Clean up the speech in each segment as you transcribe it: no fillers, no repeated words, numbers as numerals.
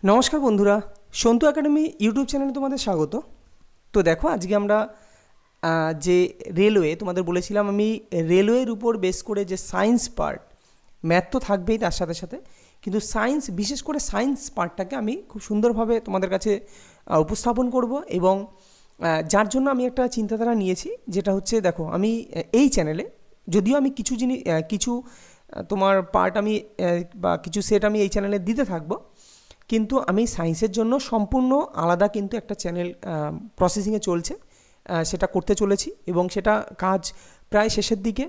নমস্কার বন্ধুরা, Santu academy YouTube চ্যানেলে তোমাদের স্বাগত। তো দেখো, আজকে আমরা যে রেলওয়ে তোমাদের বলেছিলাম, আমি রেলওয়ের উপর বেস করে যে সায়েন্স পার্ট, ম্যাথ তো থাকবেই তার সাথে সাথে, কিন্তু সায়েন্স, বিশেষ করে সায়েন্স পার্টটাকে আমি খুব সুন্দরভাবে তোমাদের কাছে উপস্থাপন করব। এবং যার জন্য আমি একটা চিন্তাধারা নিয়েছি, যেটা হচ্ছে, দেখো, আমি এই চ্যানেলে যদিও আমি কিছু জিনিস, কিছু তোমার পার্ট আমি বা কিছু সেট আমি এই চ্যানেলে দিতে থাকবো, কিন্তু আমি সায়েন্সের জন্য সম্পূর্ণ আলাদা কিন্তু একটা চ্যানেল প্রসেসিংয়ে চলছে, সেটা করতে চলেছি এবং সেটা কাজ প্রায় শেষের দিকে।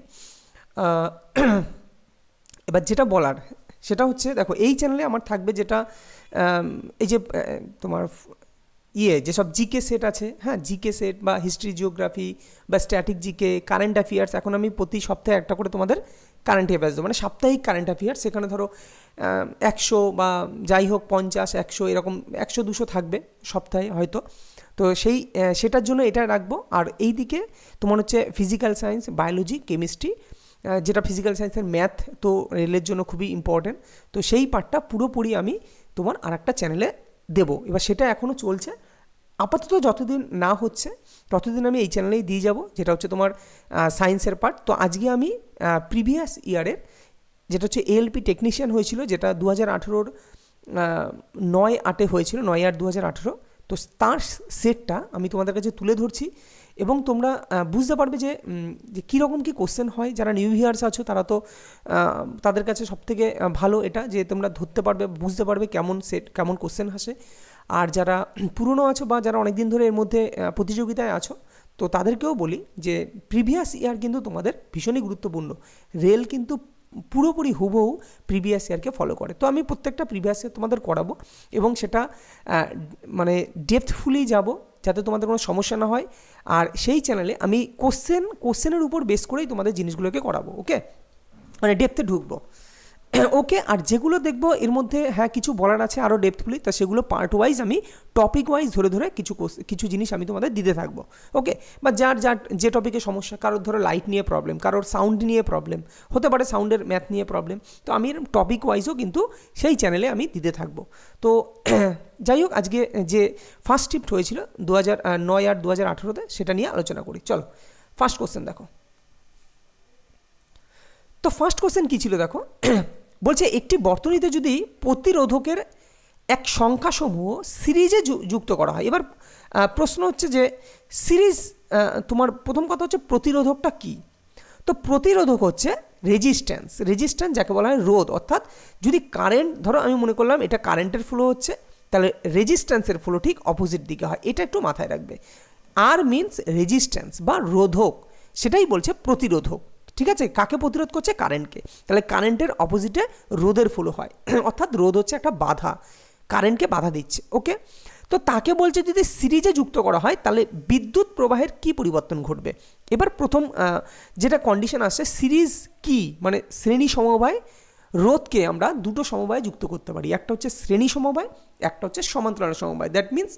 এবার যেটা বলার সেটা হচ্ছে, দেখো, এই চ্যানেলে আমার থাকবে যেটা এই যে তোমার যেসব জিকে সেট আছে, হ্যাঁ, জিকে সেট বা হিস্ট্রি, জিওগ্রাফি বা স্ট্যাটিক জিকে, কারেন্ট অ্যাফেয়ার্স। এখন আমি প্রতি সপ্তাহে একটা করে তোমাদের কারেন্ট অ্যাফেয়ার্স দেবো, মানে সাপ্তাহিক কারেন্ট অ্যাফেয়ার্স। সেখানে ধরো 100 বা যাই হোক 50, 100 এরকম 100-200 থাকবে সপ্তাহে হয়তো। তো সেটার জন্য এটা রাখবো। আর এই দিকে তোমার হচ্ছে ফিজিক্যাল সায়েন্স, বায়োলজি, কেমিস্ট্রি, যেটা ফিজিক্যাল সায়েন্সের ম্যাথ তো রেলের জন্য খুবই ইম্পর্টেন্ট। তো সেই পার্টটা পুরোপুরি আমি তোমার আর একটা চ্যানেলে দেবো। এবার সেটা এখনও চলছে, আপাতত যতদিন না হচ্ছে ততদিন আমি এই চ্যানেলেই দিয়ে যাব, যেটা হচ্ছে তোমার সায়েন্সের পার্ট। তো আজকে আমি প্রিভিয়াস ইয়ারের, যেটা হচ্ছে এএলপি টেকনিশিয়ান হয়েছিল, যেটা 2018-র 9/8 হয়েছিল, 9/8/2018। তো তার সেটটা আমি তোমাদের কাছে তুলে ধরছি এবং তোমরা বুঝতে পারবে যে কীরকম কী কোশ্চেন হয়। যারা নিউ ইয়ার্স আছো তারা তো তাদের কাছে সবথেকে ভালো এটা, যে তোমরা ধরতে পারবে, বুঝতে পারবে কেমন সেট, কেমন কোশ্চেন আসে। আর যারা পুরনো আছো বা যারা অনেক দিন ধরে এর মধ্যে প্রতিযোগিতায় আছো, তো তাদেরকেও বলি যে প্রিভিয়াস ইয়ার কিন্তু তোমাদের ভীষণই গুরুত্বপূর্ণ। রেল কিন্তু পুরোপুরি হুবহু প্রিভিয়াস ইয়ারকে ফলো করে। তো আমি প্রত্যেকটা প্রিভিয়াস ইয়ার তোমাদের করাবো এবং সেটা মানে ডেপথফুলি যাব, যাতে তোমাদের কোনো সমস্যা না হয়। আর সেই চ্যানেলে আমি কোশ্চেনের উপর বেস করেই তোমাদের জিনিসগুলোকে করাবো, ওকে, মানে ডেপথে ঢুকবো, ওকে। আর যেগুলো দেখবো এর মধ্যে, হ্যাঁ, কিছু বলার আছে আরও ডেপথফুলি, তা সেগুলো পার্ট ওয়াইজ, আমি টপিক ওয়াইজ ধরে ধরে কিছু জিনিস আমি তোমাদের দিতে থাকবো, ওকে। বা যার যে টপিকে সমস্যা, কারোর ধরো লাইট নিয়ে প্রবলেম, কারোর সাউন্ড নিয়ে প্রবলেম হতে পারে, সাউন্ডের ম্যাথ নিয়ে প্রবলেম, তো আমি টপিক ওয়াইজও কিন্তু সেই চ্যানেলে আমি দিতে থাকবো। তো যাই হোক, আজকে যে ফার্স্ট শিফট হয়েছিল 9/8/2018-তে, সেটা নিয়ে আলোচনা করি। চলো, ফার্স্ট কোশ্চেন দেখো। তো ফার্স্ট কোশ্চেন কী ছিল দেখো, বলছে একটি বর্তনীতে যদি প্রতিরোধকের এক সংখ্যাসমূহ সিরিজে যুক্ত করা হয়। এবার প্রশ্ন হচ্ছে যে সিরিজ, তোমার প্রথম কথা হচ্ছে প্রতিরোধকটা কী। তো প্রতিরোধক হচ্ছে রেজিস্ট্যান্স, যাকে বলা হয় রোধ। অর্থাৎ যদি কারেন্ট, ধরো আমি মনে করলাম এটা কারেন্টের ফ্লো হচ্ছে, তাহলে রেজিস্ট্যান্সের ফ্লো ঠিক অপোজিট দিকে হয়, এটা একটু মাথায় রাখবে। আর মিনস রেজিস্ট্যান্স বা রোধক, সেটাই বলছে প্রতিরোধক, ঠিক আছে। কাকে প্রতিরোধ করছে? কারেন্টকে। তাহলে কারেন্টের অপোজিটে রোধের ফ্লো হয়, অর্থাৎ রোধ হচ্ছে একটা বাধা, কারেন্টকে বাধা দিচ্ছে, ওকে। তো তাকে বলছে যদি সিরিজে যুক্ত করা হয় তাহলে বিদ্যুৎ প্রবাহের কি পরিবর্তন ঘটবে। এবার প্রথম যেটা কন্ডিশন আসছে, সিরিজ কি, মানে শ্রেণী সমবায় রোধকে আমরা দুটো সমবায়ে যুক্ত করতে পারি, একটা হচ্ছে শ্রেণী সমবায়, একটা হচ্ছে সমান্তরাল সমবায়। দ্যাট মিনস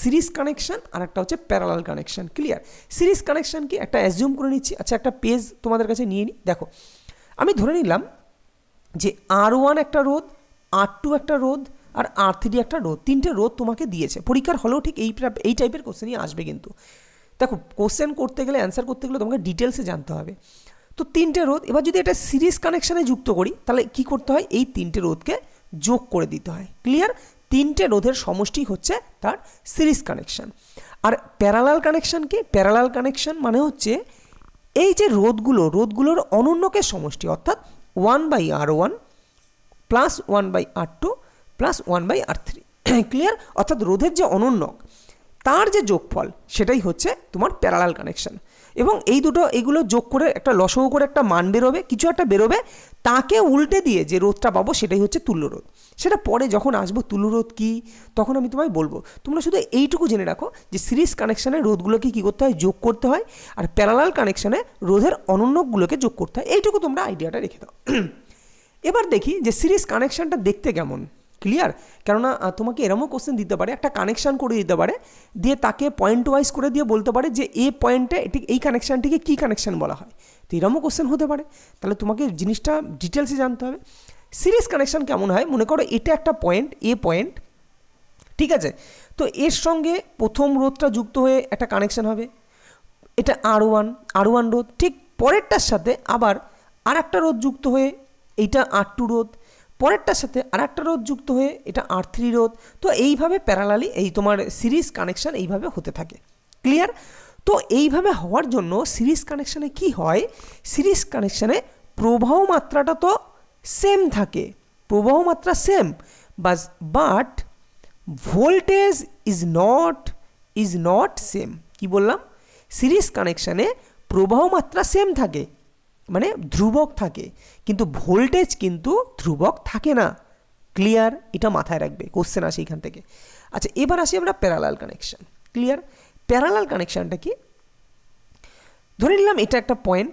সিরিজ কানেকশন আর একটা হচ্ছে parallel connection. Clear? Series connection কি, একটা অ্যাজিউম করে নিচ্ছি। আচ্ছা, একটা পেজ তোমাদের কাছে নিয়ে নিই। দেখো, আমি ধরে নিলাম যে R1 একটা রোধ, R2 একটা রোধ, আর R3 একটা রোধ, তিনটে রোধ তোমাকে দিয়েছে। পরীক্ষার হলেও ঠিক এই টাইপের কোশ্চেনই আসবে। কিন্তু দেখো, কোশ্চেন করতে গেলে, অ্যান্সার করতে গেলে তোমাকে ডিটেলসে জানতে হবে। তো তিনটে রোধ, এবার যদি এটা সিরিজ কানেকশানে যুক্ত করি তাহলে কি করতে হয়, এই তিনটে রোধকে যোগ করে দিতে হয়। ক্লিয়ার? তিনটে রোধের সমষ্টি হচ্ছে তার series connection. Are parallel connection কি? প্যারালাল কানেকশান মানে হচ্ছে এই যে রোধগুলোর অনন্যকের সমষ্টি, অর্থাৎ 1/R1 plus 1/R2 plus 1/R3। Clear? অর্থাৎ রোধের যে অনন্যক, তার যে যোগফল, সেটাই হচ্ছে তোমার প্যারালাল কানেকশান। এবং এইগুলো যোগ করে একটা লসগু করে একটা মান বেরোবে, কিছু একটা বেরোবে, তাকে উল্টে দিয়ে যে রোধটা পাবো সেটাই হচ্ছে তুল্যরোধ। সেটা পরে যখন আসবো তুল্যরোধ কী, তখন আমি তোমায় বলবো। তোমরা শুধু এইটুকু জেনে রাখো যে সিরিজ কানেকশানে রোধগুলোকে কী করতে হয়, যোগ করতে হয়, আর প্যারালাল কানেকশানে রোধের অনন্যকগুলোকে যোগ করতে হয়। এইটুকু তোমরা আইডিয়াটা রেখে দাও। এবার দেখি যে সিরিজ কানেকশানটা দেখতে কেমন। ক্লিয়ার? কেননা তোমাকে এরমও কোশ্চেন দিতে পারে, একটা কানেকশান করে দিতে পারে, দিয়ে তাকে পয়েন্ট ওয়াইজ করে দিয়ে বলতে পারে যে এ পয়েন্টে এই কানেকশানটিকে কী কানেকশান বলা হয়। তো এরমও কোশ্চেন হতে পারে। তাহলে তোমাকে জিনিসটা ডিটেলসে জানতে হবে। সিরিজ কানেকশান কেমন হয়, মনে করো এটা একটা পয়েন্ট, এ পয়েন্ট, ঠিক আছে, তো এর সঙ্গে প্রথম রোধটা যুক্ত হয়ে একটা কানেকশন হবে, এটা R1 রোধ। ঠিক পরেরটার সাথে আবার আর একটা রোধ যুক্ত হয়ে এইটা R2 রোধ, পরেরটার সাথে আর একটা রোধ যুক্ত হয়ে এটা R3 রোধ। তো এইভাবে প্যারালালি এই তোমার সিরিজ কানেকশান এইভাবে হতে থাকে। ক্লিয়ার? তো এইভাবে হওয়ার জন্য সিরিজ কানেকশানে কি হয়, সিরিজ কানেকশানে প্রবাহ মাত্রাটা তো সেম থাকে, প্রবাহ মাত্রা same, but voltage is not same. কি বললাম? সিরিজ কানেকশানে প্রবাহ মাত্রা সেম থাকে, মানে ধ্রুবক থাকে, কিন্তু ভোল্টেজ কিন্তু ধ্রুবক থাকে না। ক্লিয়ার? এটা মাথায় রাখবে, কোশ্চেন আসে এখান থেকে। আচ্ছা, এবার আসি আমরা প্যারালাল কানেকশান। ক্লিয়ার? প্যারালাল কানেকশানটা কি? ধরে নিলাম এটা একটা পয়েন্ট,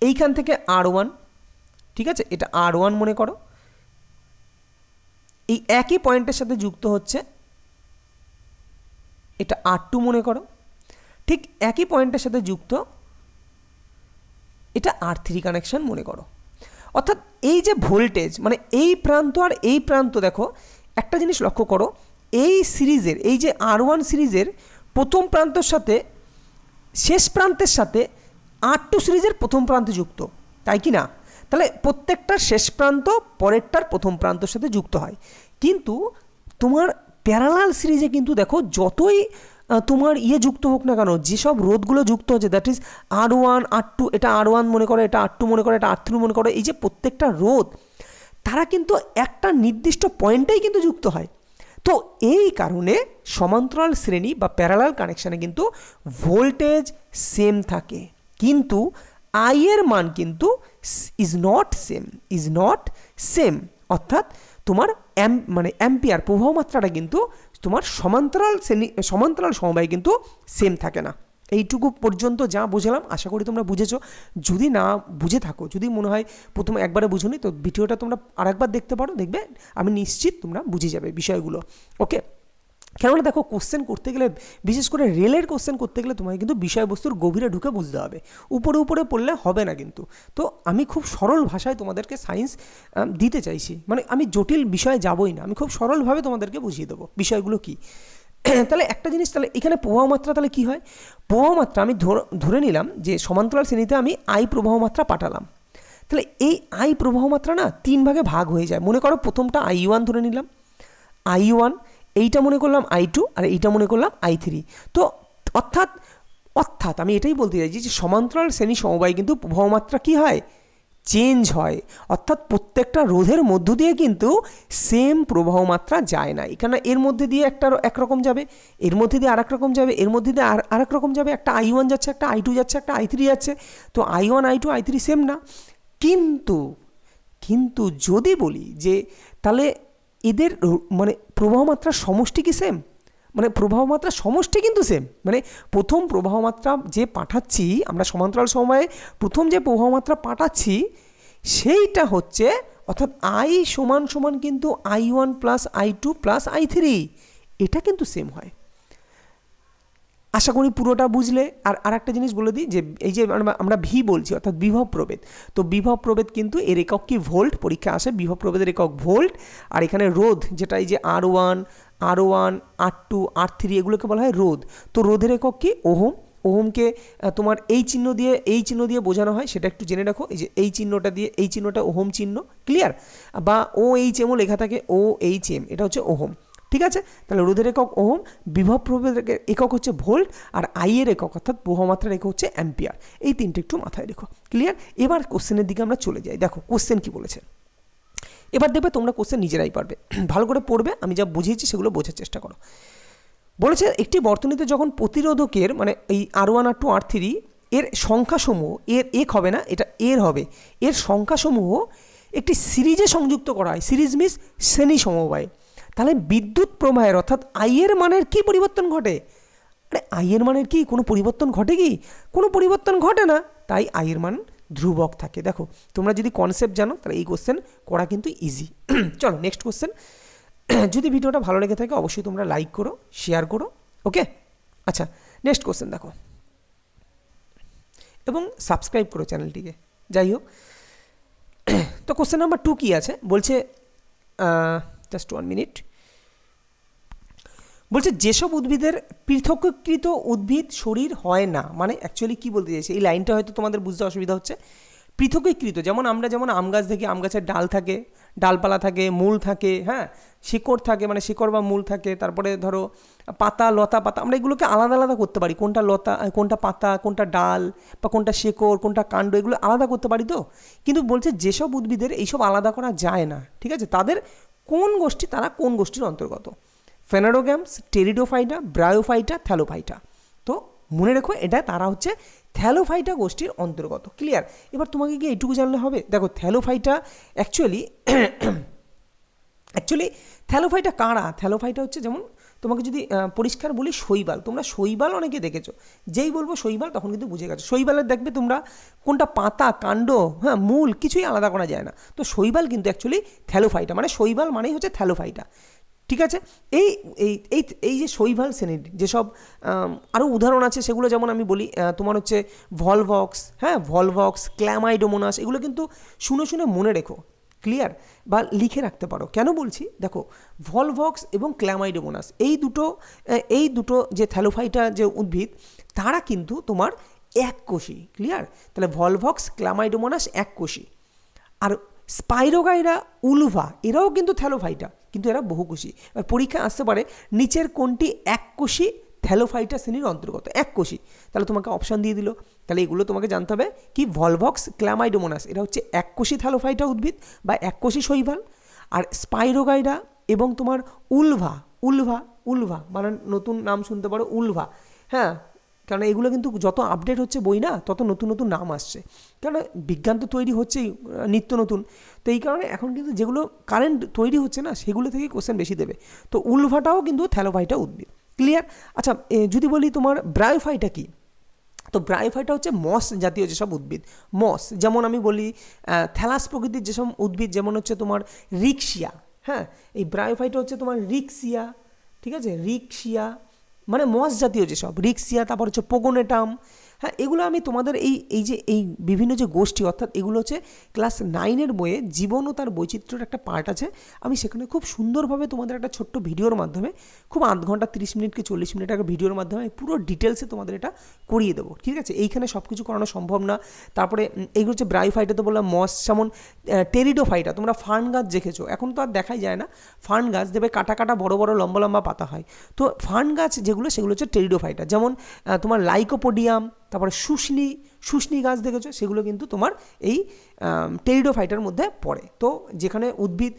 এইখান থেকে R1, ঠিক আছে, এটা R1 মনে করো, এই একই পয়েন্টের সাথে যুক্ত হচ্ছে এটা R2 মনে করো, ঠিক একই পয়েন্টের সাথে যুক্ত এটা R3 কানেকশন মনে করো। অর্থাৎ এই যে ভোল্টেজ, মানে এই প্রান্ত আর এই প্রান্ত, দেখো একটা জিনিস লক্ষ্য করো, এই সিরিজের, এই যে R1 সিরিজের প্রথম প্রান্তের সাথে শেষ প্রান্তের সাথে R2 সিরিজের প্রথম প্রান্ত যুক্ত, তাই কি না? তাহলে প্রত্যেকটার শেষ প্রান্ত পরেরটার প্রথম প্রান্তের সাথে যুক্ত হয়। কিন্তু তোমার প্যারালাল সিরিজে কিন্তু দেখো যতই তোমার যুক্ত হোক না কেন, যেসব রোধগুলো যুক্ত হচ্ছে, দ্যাট ইজ R1 R2, এটা R1 মনে করো, এটা R2 মনে করো, এটা R3 মনে করো, এই যে প্রত্যেকটা রোধ তারা কিন্তু একটা নির্দিষ্ট পয়েন্টেই কিন্তু যুক্ত হয়। তো এই কারণে সমান্তরাল শ্রেণী বা প্যারালাল কানেকশানে কিন্তু ভোল্টেজ সেম থাকে, কিন্তু আই এর মান কিন্তু ইজ নট সেম। অর্থাৎ তোমার মানে অ্যাম্পিয়ার প্রবাহ মাত্রাটা কিন্তু তোমার সমান্তরাল সমবায় কিন্তু সেম থাকে না। এইটুকু পর্যন্ত যা বুঝলাম আশা করি তোমরা বুঝেছো। যদি না বুঝে থাকো, যদি মনে হয় প্রথম একবারে বুঝোনি, তো ভিডিওটা তোমরা আরেকবার দেখতে পারো, দেখবে আমি নিশ্চিত তোমরা বুঝে যাবে বিষয়গুলো। ওকে, কেননা দেখো কোশ্চেন করতে গেলে, বিশেষ করে রেলের কোশ্চেন করতে গেলে তোমাকে কিন্তু বিষয়বস্তুর গভীরে ঢুকে বুঝতে হবে, উপরে উপরে পড়লে হবে না কিন্তু। তো আমি খুব সরল ভাষায় তোমাদেরকে সায়েন্স দিতে চাইছি, মানে আমি জটিল বিষয়ে যাবই না, আমি খুব সরলভাবে তোমাদেরকে বুঝিয়ে দেবো বিষয়গুলো কী। তাহলে একটা জিনিস, তাহলে এখানে প্রবাহ মাত্রা তাহলে কী হয়? প্রবাহ মাত্রা আমি ধরে নিলাম যে সমান্তরাল শ্রেণীতে আমি আই প্রবাহ মাত্রা পাঠালাম, তাহলে এই আই প্রবাহ মাত্রা না 3 ভাগে ভাগ হয়ে যায়। মনে করো প্রথমটা I1 ধরে নিলাম, I1, এইটা মনে করলাম I2, আর এইটা মনে করলাম I3। তো অর্থাৎ আমি এটাই বলতে চাইছি যে সমান্তরাল শ্রেণী সমবায় কিন্তু প্রবাহ মাত্রা কী হয়? চেঞ্জ হয়। অর্থাৎ প্রত্যেকটা রোধের মধ্য দিয়ে কিন্তু সেম প্রবাহ মাত্রা যায় না। এখানে এর মধ্যে দিয়ে একটা একরকম যাবে, এর মধ্যে দিয়ে আরেক রকম যাবে, এর মধ্যে দিয়ে আরেক রকম যাবে, একটা I1 যাচ্ছে, একটা I2 যাচ্ছে, একটা I3 যাচ্ছে। তো I1 I2 I3 সেম না। কিন্তু যদি বলি যে তাহলে এদের মানে প্রবাহ মাত্রার সমষ্টি কি সেম? মানে প্রবাহ মাত্রা সমষ্টি কিন্তু সেম, মানে প্রথম প্রবাহ মাত্রা যে পাঠাচ্ছি আমরা সমান্তরাল সময়ে, প্রথম যে প্রবাহ মাত্রা পাঠাচ্ছি সেইটা হচ্ছে, অর্থাৎ I সমান কিন্তু I1 plus I2 plus I3, এটা কিন্তু সেম হয়। আশা করি পুরোটা বুঝলে। আর একটা জিনিস বলে দিই যে এই যে আমরা ভি বলছি, অর্থাৎ বিভব প্রভেদ, তো বিভব প্রভেদ কিন্তু এর একক কি? ভোল্ট। পরীক্ষা আসে বিভব প্রভেদের একক ভোল্ট। আর এখানে রোধ, যেটা এই যে R1 R2 R3 এগুলোকে বলা হয় রোধ। তো রোধের একক কি? ওহম। ওহমকে তোমার এই চিহ্ন দিয়ে বোঝানো হয়, সেটা একটু জেনে রাখো। এই যে এই চিহ্নটা দিয়ে, এই চিহ্নটা ওহম চিহ্ন। ক্লিয়ার? বা OHMও লেখা থাকে, OHM, এটা হচ্ছে ওহম। ঠিক আছে, তাহলে রোধের একক ওহম, বিভব প্রভেদের একক হচ্ছে ভোল্ট, আর আই এর একক অর্থাৎ প্রবাহমাত্রার একক হচ্ছে অ্যাম্পিয়ার। এই তিনটে একটু মাথায় রেখো। ক্লিয়ার? এবার কোশ্চেনের দিকে আমরা চলে যাই। দেখো কোশ্চেন কি বলেছে, এবার দেখবে তোমরা কোশ্চেন নিজেরাই পারবে, ভালো করে পড়বে, আমি যা বুঝিয়েছি সেগুলো বোঝার চেষ্টা করো। বলেছে একটি বর্তনীতে যখন প্রতিরোধকের মানে এই R1 R2 R3 এর সংখ্যাসমূহ, এর এক হবে না, এটা এর হবে, এর সংখ্যাসমূহ একটি সিরিজে সংযুক্ত করা হয়। সিরিজ মিন্স শ্রেণী সমবায়। তাহলে বিদ্যুৎ প্রবাহের অর্থাৎ আই এর মানের কি পরিবর্তন ঘটে? আরে আই এর মানের কি কোনো পরিবর্তন ঘটে কি? কোনো পরিবর্তন ঘটে না, তাই আই এর মান ধ্রুবক থাকে। দেখো তোমরা যদি কনসেপ্ট জানো তাহলে এই কোশ্চেন করা কিন্তু ইজি। চলো নেক্সট কোশ্চেন। যদি ভিডিওটা ভালো লেগে থাকে অবশ্যই তোমরা লাইক করো, শেয়ার করো। ওকে, আচ্ছা নেক্সট কোশ্চেন দেখো, এবং সাবস্ক্রাইব করো চ্যানেলটিকে। যাই হোক, তো কোশ্চেন নাম্বার 2 কি আছে? বলছে জাস্ট 1 মিনিট। বলছে যেসব উদ্ভিদের পৃথকীকৃত উদ্ভিদ শরীর হয় না, মানে অ্যাকচুয়ালি কী বলতে চাইছে, এই লাইনটা হয়তো তোমাদের বুঝতে অসুবিধা হচ্ছে। পৃথকীকৃত যেমন আমরা যেমন আম গাছ দেখি, আম গাছের ডাল থাকে, ডালপালা থাকে, মূল থাকে, হ্যাঁ, শিকড় থাকে, মানে শিকড় বা মূল থাকে, তারপরে ধরো পাতা, লতা পাতা, আমরা এগুলোকে আলাদা আলাদা করতে পারি, কোনটা লতা, কোনটা পাতা, কোনটা ডাল, বা কোনটা শিকড়, কোনটা কাণ্ড, এগুলো আলাদা করতে পারি তো। কিন্তু বলছে যেসব উদ্ভিদের এইসব আলাদা করা যায় না, ঠিক আছে, তাদের কোন গোষ্ঠী, তারা কোন গোষ্ঠীর অন্তর্গত? ফেনাডোগ্যামস, টেরিডোফাইটা, ব্রায়োফাইটা, থ্যালোফাইটা। তো মনে রেখো এটা তারা হচ্ছে থ্যালোফাইটা গোষ্ঠীর অন্তর্গত। ক্লিয়ার? এবার তোমাকে কি এইটুকু জানলে হবে? দেখো থ্যালোফাইটা অ্যাকচুয়ালি থ্যালোফাইটা কারা? থ্যালোফাইটা হচ্ছে, যেমন তোমাকে যদি পরিষ্কার বলি, শৈবাল। তোমরা শৈবাল অনেকে দেখেছো, যেই বলবো শৈবাল তখন কিন্তু বুঝে গেছো। শৈবালের দেখবে তোমরা কোনটা পাতা, কাণ্ড, হ্যাঁ, মূল, কিছুই আলাদা করা যায় না। তো শৈবাল কিন্তু অ্যাকচুয়ালি থ্যালোফাইটা, মানে শৈবাল মানেই হচ্ছে থ্যালোফাইটা। ঠিক আছে? এই এই এই এই যে শৈবাল শ্রেণীর যেসব আরও উদাহরণ আছে, সেগুলো যেমন আমি বলি, তোমার হচ্ছে ভলভক্স, হ্যাঁ, ভলভক্স, ক্ল্যামাইডোমোনাস, এগুলো কিন্তু শুনে শুনে মনে রেখো। ক্লিয়ার? বা লিখে রাখতে পারো। কেন বলছি? দেখো ভলভক্স এবং ক্ল্যামাইডোমোনাস এই দুটো যে থ্যালোফাইটা যে উদ্ভিদ, তারা কিন্তু তোমার এককোষী। ক্লিয়ার? তাহলে ভলভক্স, ক্ল্যামাইডোমোনাস এককোষী। আর স্পাইরোগাইরা, উলভা, এরাও কিন্তু থ্যালোফাইটা, কিন্তু এরা বহুকোষী। এবার পরীক্ষা আসতে পারে নিচের কোনটি এককোষী থ্যালোফাইটা শ্রেণীর অন্তর্গত? এককোষী। তাহলে তোমাকে অপশান দিয়ে দিল। তাহলে এগুলো তোমাকে জানতে হবে কি, ভলভক্স, ক্ল্যামাইডোমোনাস, এরা হচ্ছে এককোষী থ্যালোফাইটা উদ্ভিদ বা এককোষী শৈবাল। আর স্পাইরোগাইরা এবং তোমার উলভা, উলভা উলভা মানে নতুন নাম শুনতে পারো, উলভা, হ্যাঁ, কারণ এগুলো কিন্তু যত আপডেট হচ্ছে বই না, তত নতুন নতুন নাম আসছে, কারণ বিজ্ঞান তো তৈরি হচ্ছেই নিত্য নতুন। তো এই কারণে এখন কিন্তু যেগুলো কারেন্ট তৈরি হচ্ছে না, সেগুলো থেকে কোশ্চেন বেশি দেবে। তো উলভাটাও কিন্তু থ্যালোফাইটা উদ্ভিদ। ক্লিয়ার? আচ্ছা, যদি বলি তোমার ব্রায়োফাইটা কি, তো ব্রায়োফাইটা হচ্ছে মস জাতীয় যেসব উদ্ভিদ। মস, যেমন আমি বলি থ্যালাস প্রকৃতির যেসব উদ্ভিদ, যেমন হচ্ছে তোমার রিক্সিয়া, হ্যাঁ, এই ব্রায়োফাইটা হচ্ছে তোমার রিক্সিয়া, ঠিক আছে, রিক্সিয়া মানে মস জাতীয় যেসব, রিক্সিয়া, তারপর হচ্ছে পোগোনেটাম, হ্যাঁ, এগুলো আমি তোমাদের এই বিভিন্ন যে গোষ্ঠী, অর্থাৎ এগুলো হচ্ছে ক্লাস 9-এর বইয়ে জীবন ও তার বৈচিত্র্যের একটা পার্ট আছে, আমি সেখানে খুব সুন্দরভাবে তোমাদের একটা ছোট্ট ভিডিওর মাধ্যমে, খুব আধ ঘন্টা 30 মিনিট কি 40 মিনিট একটা ভিডিওর মাধ্যমে আমি পুরো ডিটেলসে তোমাদের এটা করিয়ে দেবো। ঠিক আছে? এইখানে সব কিছু করানো সম্ভব না। তারপরে এইগুলো হচ্ছে ব্রায়োফাইটা, তো বললাম মস, যেমন টেরিডোফাইটা, তোমরা ফার্ন গাছ দেখেছো, এখন তো আর দেখাই যায় না। ফার্ন গাছ দেবে কাটা কাটা বড় বড় লম্বা লম্বা পাতা হয়। তো ফার্ন গাছ যেগুলো, সেগুলো হচ্ছে টেরিডোফাইটা। যেমন তোমার লাইকোপোডিয়াম, তারপরে শুষ্নি গাছ দেখেছো, সেগুলো কিন্তু তোমার এই টেরিডোফাইটার মধ্যে পড়ে। তো যেখানে উদ্ভিদ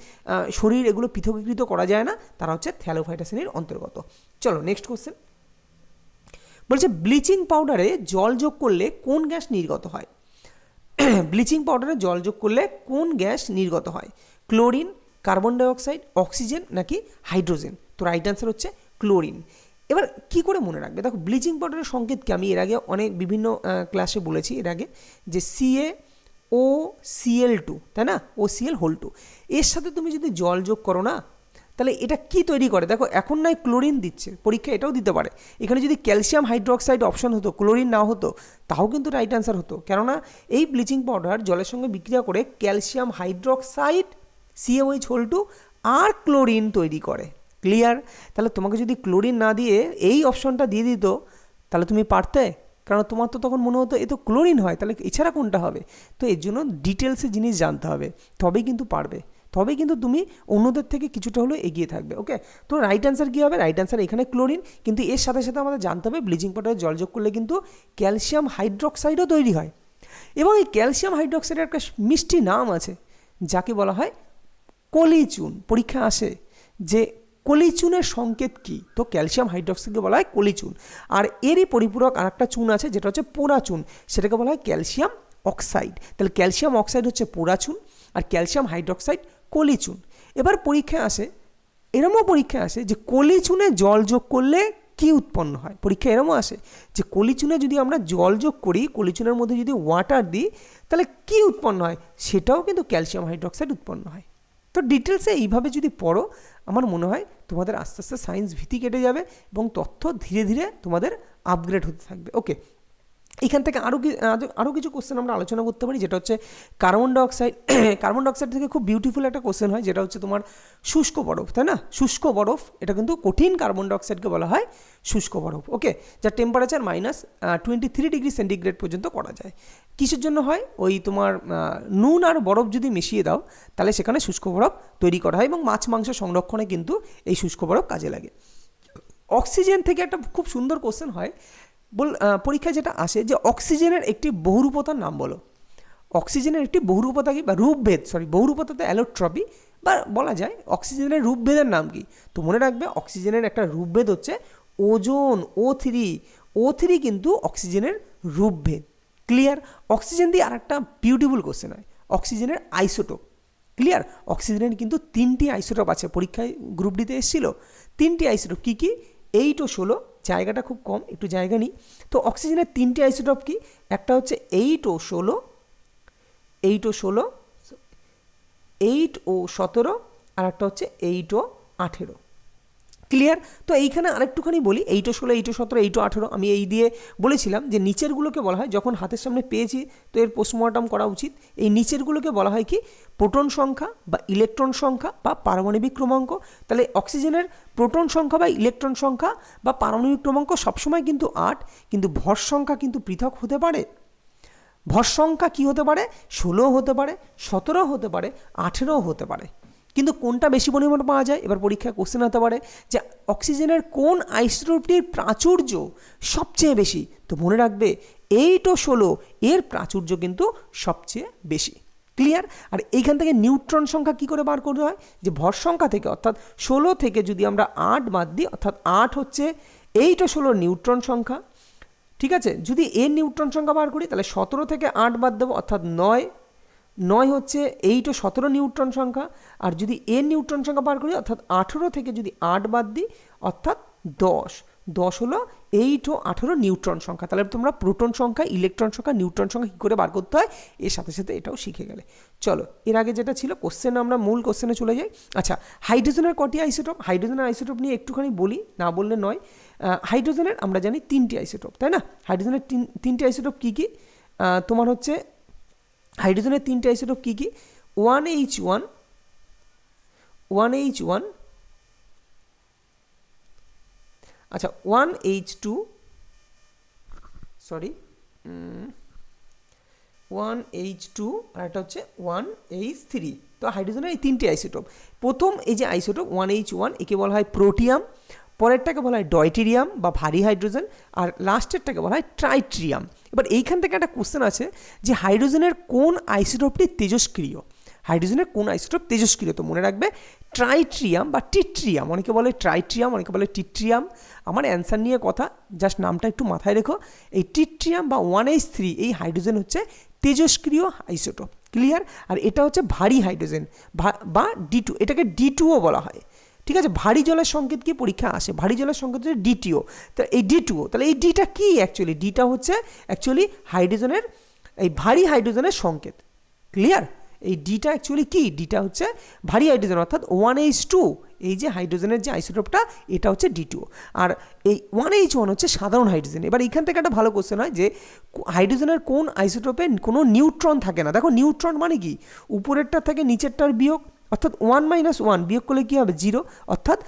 শরীর এগুলো পৃথকীকৃত করা যায় না, তারা হচ্ছে থ্যালোফাইটা শ্রেণীর অন্তর্গত। চলো নেক্সট কোশ্চেন। বলছে ব্লিচিং পাউডারে জল যোগ করলে কোন গ্যাস নির্গত হয়? ব্লিচিং পাউডারে জল যোগ করলে কোন গ্যাস নির্গত হয়? ক্লোরিন, কার্বন ডাইঅক্সাইড, অক্সিজেন নাকি হাইড্রোজেন? তো রাইট অ্যান্সার হচ্ছে ক্লোরিন। এবার কি করে মনে রাখবে? দেখো ব্লিচিং পাউডারের সংকেত কি, আমি এর আগে অনেক বিভিন্ন ক্লাসে বলেছি এর আগে, যে CaOCl2, তাই না, OCl2, এর সাথে তুমি যদি জল যোগ করো না, তাহলে এটা কি তৈরি করে? দেখো এখন নয় ক্লোরিন দিচ্ছে, পরীক্ষা এটাও দিতে পারে। এখানে যদি ক্যালসিয়াম হাইড্রোক্সাইড অপশন হতো, ক্লোরিন না হতো, তাও কিন্তু রাইট অ্যান্সার হতো। কেননা এই ব্লিচিং পাউডার জলের সঙ্গে বিক্রিয়া করে ক্যালসিয়াম হাইড্রোক্সাইড, CaOH2 আর ক্লোরিন তৈরি করে। ক্লিয়ার? তাহলে তোমাকে যদি ক্লোরিন না দিয়ে এই অপশনটা দিয়ে দিত, তাহলে তুমি পারতে? কারণ তোমার তো তখন মনে হতো এ তো ক্লোরিন হয়, তাহলে এছাড়া কোনটা হবে? তো এর জন্য ডিটেলসে জিনিস জানতে হবে, তবেই কিন্তু পারবে, তবেই কিন্তু তুমি অন্যদের থেকে কিছুটা হলেও এগিয়ে থাকবে। ওকে, তো রাইট অ্যান্সার কী হবে? রাইট অ্যান্সার এখানে ক্লোরিন, কিন্তু এর সাথে সাথে আমাদের জানতে হবে ব্লিচিং পাউডারে জল যোগ করলে কিন্তু ক্যালসিয়াম হাইড্রোক্সাইডও তৈরি হয়। এবং এই ক্যালসিয়াম হাইড্রোক্সাইডের একটা মিষ্টি নাম আছে, যাকে বলা হয় কলিচুন। পরীক্ষা আসে যে কলিচুনের সংকেত কী? তো ক্যালসিয়াম হাইড্রোক্সাইডকে বলা হয় কলিচুন। আর এরই পরিপূরক আর একটা চুন আছে, যেটা হচ্ছে পোড়া চুন, সেটাকে বলা হয় ক্যালসিয়াম অক্সাইড। তাহলে ক্যালসিয়াম অক্সাইড হচ্ছে পোড়া চুন, আর ক্যালসিয়াম হাইড্রোক্সাইড কলিচুন। এবার পরীক্ষায় আসে, এরমও পরীক্ষায় আসে যে কলিচুনে জল যোগ করলে কি উৎপন্ন হয়? পরীক্ষা এরমও আসে যে কলিচুনে যদি আমরা জল যোগ করি, কলিচুনের মধ্যে যদি ওয়াটার দিই, তাহলে কি উৎপন্ন হয়? সেটাও কিন্তু ক্যালসিয়াম হাইড্রোক্সাইড উৎপন্ন হয়। তো ডিটেলসে এইভাবে যদি পড়ো, আমার মনে হয় তোমাদের আস্তে আস্তে সায়েন্স ভীতি কেটে যাবে এবং তথ্য ধীরে ধীরে তোমাদের আপগ্রেড হতে থাকবে। ওকে, এখান থেকে আরও কিছু কোশ্চেন আমরা আলোচনা করতে পারি, যেটা হচ্ছে কার্বন ডাইঅক্সাইড। কার্বন ডাইঅক্সাইড থেকে খুব বিউটিফুল একটা কোশ্চেন হয়, যেটা হচ্ছে তোমার শুষ্ক বরফ, তাই না? শুষ্ক বরফ, এটা কিন্তু কঠিন কার্বন ডাইঅক্সাইডকে বলা হয় শুষ্ক বরফ। ওকে, যার টেম্পারেচার -23°C পর্যন্ত করা যায়। কিসের জন্য হয়? ওই তোমার নুন আর বরফ যদি মিশিয়ে দাও তাহলে সেখানে শুষ্ক বরফ তৈরি করা হয়, এবং মাছ মাংস সংরক্ষণে কিন্তু এই শুষ্ক বরফ কাজে লাগে। অক্সিজেন থেকে একটা খুব সুন্দর কোশ্চেন হয়, পরীক্ষায় যেটা আসে যে অক্সিজেনের একটি বহুরূপতার নাম বলো। অক্সিজেনের একটি বহুরূপতা কি, বা রূপভেদ, বহুরূপতা তো অ্যালোট্রপি, বা বলা যায় অক্সিজেনের রূপভেদের নাম কি? তো মনে রাখবে অক্সিজেনের একটা রূপভেদ হচ্ছে ওজোন, O3 কিন্তু অক্সিজেনের রূপভেদ। ক্লিয়ার? অক্সিজেন দিয়ে আরেকটা বিউটিফুল কোশ্চেন হয়, অক্সিজেনের আইসোটোপ। ক্লিয়ার? অক্সিজেনের কিন্তু 3টি আইসোটোপ আছে, পরীক্ষায় গ্রুপ ডিতে এসেছিল 3টি আইসোটোপ। কী কী? 8 ও 16। জায়গাটা খুব কম, একটু জায়গা নিই। তো অক্সিজেনের 3টি আইসোটোপ কি? একটা হচ্ছে 8 ও 16, 8 ও 17, আর একটা হচ্ছে 8 ও 18। ক্লিয়ার? তো এইখানে আরেকটুখানি বলি, 8 ও 16, 8 ও 17, 8 ও 18, আমি এই দিয়ে বলেছিলাম যে নিচেরগুলোকে বলা হয়, যখন হাতের সামনে পেয়েছি তো এর পোস্টমর্টম করা উচিত। এই নিচেরগুলোকে বলা হয় কি? প্রোটন সংখ্যা বা ইলেকট্রন সংখ্যা বা পারমাণবিক ক্রমাঙ্ক। তাহলে অক্সিজেনের প্রোটন সংখ্যা বা ইলেকট্রন সংখ্যা বা পারমাণবিক ক্রমাঙ্ক সবসময় কিন্তু 8, কিন্তু ভর সংখ্যা কিন্তু পৃথক হতে পারে। ভর সংখ্যা কী হতে পারে? 16 হতে পারে, 17 হতে পারে, 18 হতে পারে। কিন্তু কোনটা বেশি পরিমাণে পাওয়া যায়? এবার পরীক্ষায় কোশ্চেন হতে পারে যে অক্সিজেনের কোন আইসোটোপটির প্রাচুর্য সবচেয়ে বেশি? তো মনে রাখবে 8 ও 16 এর প্রাচুর্য কিন্তু সবচেয়ে বেশি। ক্লিয়ার? আর এইখান থেকে নিউট্রন সংখ্যা কী করে বার করতে হয়? যে ভর সংখ্যা থেকে, অর্থাৎ 16 থেকে যদি আমরা 8 বাদ দিই, অর্থাৎ 8 হচ্ছে 8 ও 16 নিউট্রন সংখ্যা। ঠিক আছে? যদি এর নিউট্রন সংখ্যা বার করি তাহলে 17 থেকে 8 বাদ দেবো, অর্থাৎ 9 হচ্ছে 8 ও 17 নিউট্রন সংখ্যা। আর যদি এর নিউট্রন সংখ্যা বার করি, অর্থাৎ 18 থেকে যদি 8 বাদ দিই, অর্থাৎ 10 হলো 8 ও 18 নিউট্রন সংখ্যা। তাহলে তোমরা প্রোটন সংখ্যা, ইলেকট্রন সংখ্যা, নিউট্রন সংখ্যা কী করে বার করতে হয় এর সাথে সাথে এটাও শিখে গেলে। চলো, এর আগে যেটা ছিল কোশ্চেন, আমরা মূল কোশ্চেনে চলে যাই। আচ্ছা, হাইড্রোজেনের কটি আইসোটোপ? হাইড্রোজেনের আইসোটোপ নিয়ে একটুখানি বলি, না বললে নয়। হাইড্রোজেনের আমরা জানি 3টি আইসোটোপ, তাই না? হাইড্রোজেনের 3টি আইসোটোপ কী কী? তোমার হচ্ছে হাইড্রোজেনের 3টি আইসোটোপ কী কী? 1H1, আচ্ছা 1H2, 1H2, আর একটা হচ্ছে 1H3। তো হাইড্রোজেনের এই 3টি আইসোটোপ। প্রথম এই যে আইসোটোপ 1H1, একে বলা হয় প্রোটিয়াম, পরেরটাকে বলা হয় ডয়টেরিয়াম বা ভারী হাইড্রোজেন, আর লাস্টেরটাকে বলা হয় ট্রাইট্রিয়াম। এবার এইখান থেকে একটা কোশ্চেন আছে যে হাইড্রোজেনের কোন আইসোটোপটি তেজস্ক্রিয়? হাইড্রোজেনের কোন আইসোটোপ তেজস্ক্রিয়? তো মনে রাখবে ট্রাইট্রিয়াম বা টিট্রিয়াম, অনেকে বলে ট্রাইট্রিয়াম, অনেকে বলে টিট্রিয়াম। আমার অ্যান্সার নিয়ে কথা, জাস্ট নামটা একটু মাথায় রেখো। এই টিট্রিয়াম বা 1H3 এই হাইড্রোজেন হচ্ছে তেজস্ক্রিয় আইসোটোপ। ক্লিয়ার? আর এটা হচ্ছে ভারী হাইড্রোজেন বা D2, এটাকে D2ও বলা হয়। ঠিক আছে? ভারী জলের সংকেত কি পরীক্ষা আসে? ভারী জলের সংকেত হচ্ছে D2O। তো এই D2O, তাহলে এই ডিটা কি অ্যাকচুয়ালি? ডিটা হচ্ছে অ্যাকচুয়ালি হাইড্রোজেনের, এই ভারী হাইড্রোজেনের সংকেত। ক্লিয়ার? এই ডিটা অ্যাকচুয়ালি কি? ডিটা হচ্ছে ভারী হাইড্রোজেন, অর্থাৎ 1H2, এই যে হাইড্রোজেনের যে আইসোটোপটা, এটা হচ্ছে D2O। আর এই 1H1 হচ্ছে সাধারণ হাইড্রোজেন। এবার এইখান থেকে একটা ভালো কোশ্চেন হয় যে হাইড্রোজেনের কোন আইসোটোপে কোনো নিউট্রন থাকে না? দেখো, নিউট্রন মানে কি? উপরেরটা থেকে নিচেরটার বিয়োগ, অর্থাৎ 1 - 1 বিয়োগ করলে কী হবে? 0। অর্থাৎ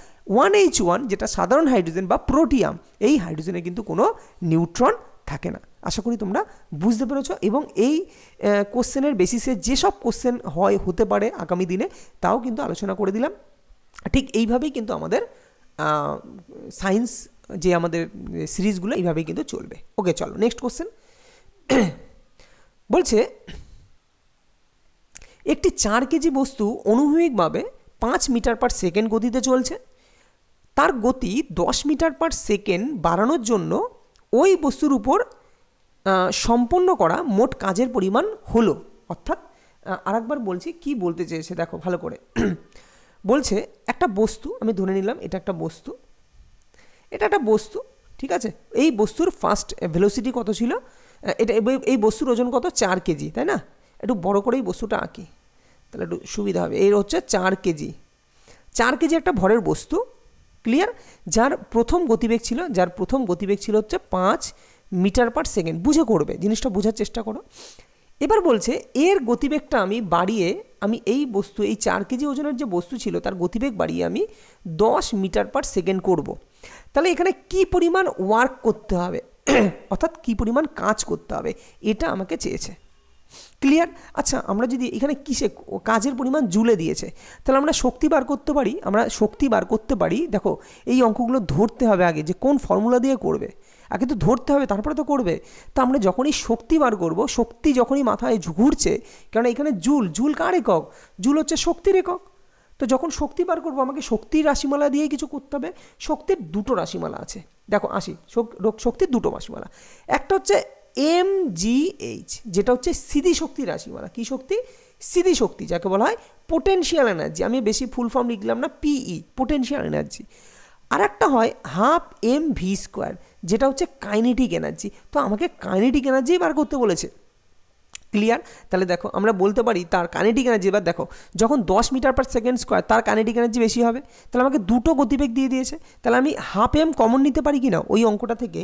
1H1 যেটা সাধারণ হাইড্রোজেন বা প্রোটিয়াম, এই হাইড্রোজেনে কিন্তু কোনো নিউট্রন থাকে না। আশা করি তোমরা বুঝতে পেরেছো। এবং এই কোশ্চেনের বেসিসে যেসব কোশ্চেন হতে পারে আগামী দিনে, তাও কিন্তু আলোচনা করে দিলাম। ঠিক এইভাবেই কিন্তু আমাদের সায়েন্স যে আমাদের সিরিজগুলো এইভাবেই কিন্তু চলবে। ওকে, চলো নেক্সট কোশ্চেন। বলছে একটি 4 কেজি বস্তু অনুভূমিকভাবে 5 মিটার/সেকেন্ড গতিতে চলছে। তার গতি 10 মিটার/সেকেন্ড বাড়ানোর জন্য ওই বস্তুর উপর সম্পন্ন করা মোট কাজের পরিমাণ হলো। অর্থাৎ আরেকবার বলছি, কি বলতে চেয়েছে দেখো ভালো করে। বলছে একটা বস্তু, আমি ধরে নিলাম এটা একটা বস্তু, ঠিক আছে? এই বস্তুর ফার্স্ট ভেলোসিটি কত ছিল? এটা এই বস্তুর ওজন কত? 4 কেজি, তাই না? একটু বড় করে এই বস্তুটা আঁকি, তাহলে একটু সুবিধা হবে। এর হচ্ছে 4 কেজি। 4 কেজি একটা ভরের বস্তু। ক্লিয়ার? যার প্রথম গতিবেগ ছিল হচ্ছে 5 মিটার পার সেকেন্ড। বুঝে করবে, জিনিসটা বোঝার চেষ্টা করো। এবার বলছে এর গতিবেগটা আমি বাড়িয়ে, আমি এই বস্তু, এই 4 কেজি ওজনের যে বস্তু ছিল তার গতিবেগ বাড়িয়ে আমি 10 মিটার পার সেকেন্ড করব। তাহলে এখানে কি পরিমাণ ওয়ার্ক করতে হবে অর্থাৎ কি পরিমাণ কাজ করতে হবে এটা আমাকে চেয়েছে। ক্লিয়ার? আচ্ছা, আমরা যদি এখানে কিসে কাজের পরিমাণ জুলে দিয়েছে, তাহলে আমরা শক্তি বার করতে পারি। দেখো এই অঙ্কগুলো ধরতে হবে আগে, যে কোন ফর্মুলা দিয়ে করবে, আগে তো ধরতে হবে তারপরে তো করবে। তো আমরা যখনই শক্তি বার করব, শক্তি যখনই মাথায় ঘুরছে, কারণ এখানে জুল কার একক? জুল হচ্ছে শক্তির একক। তো যখন শক্তি বার করবো আমাকে শক্তির রাশিমালা দিয়েই কিছু করতে হবে। শক্তির 2টো রাশিমালা আছে, দেখো আসি, শক্তির 2টো রাশিমালা। একটা হচ্ছে mgh, যেটা হচ্ছে স্থিতি শক্তি রাশিমালা। কি শক্তি? স্থিতি শক্তি, যাকে বলা হয় পোটেনশিয়াল এনার্জি। আমি বেশি ফুল ফর্ম লিখলাম না, পিই, পোটেনশিয়াল এনার্জি। আর একটা হয় হাফ mv², যেটা হচ্ছে কাইনেটিক এনার্জি। তো আমাকে কাইনেটিক এনার্জি বার করতে বলেছে। ক্লিয়ার? তাহলে দেখো আমরা বলতে পারি তার কাইনেটিক এনার্জি, এবার দেখো যখন 10 মিটার পার সেকেন্ড স্কোয়ার, তার কাইনেটিক এনার্জি বেশি হবে। তাহলে আমাকে 2টো গতিবেগ দিয়ে দিয়েছে, তাহলে আমি হাফ এম কমন নিতে পারি কি না? ওই অঙ্কটা থেকে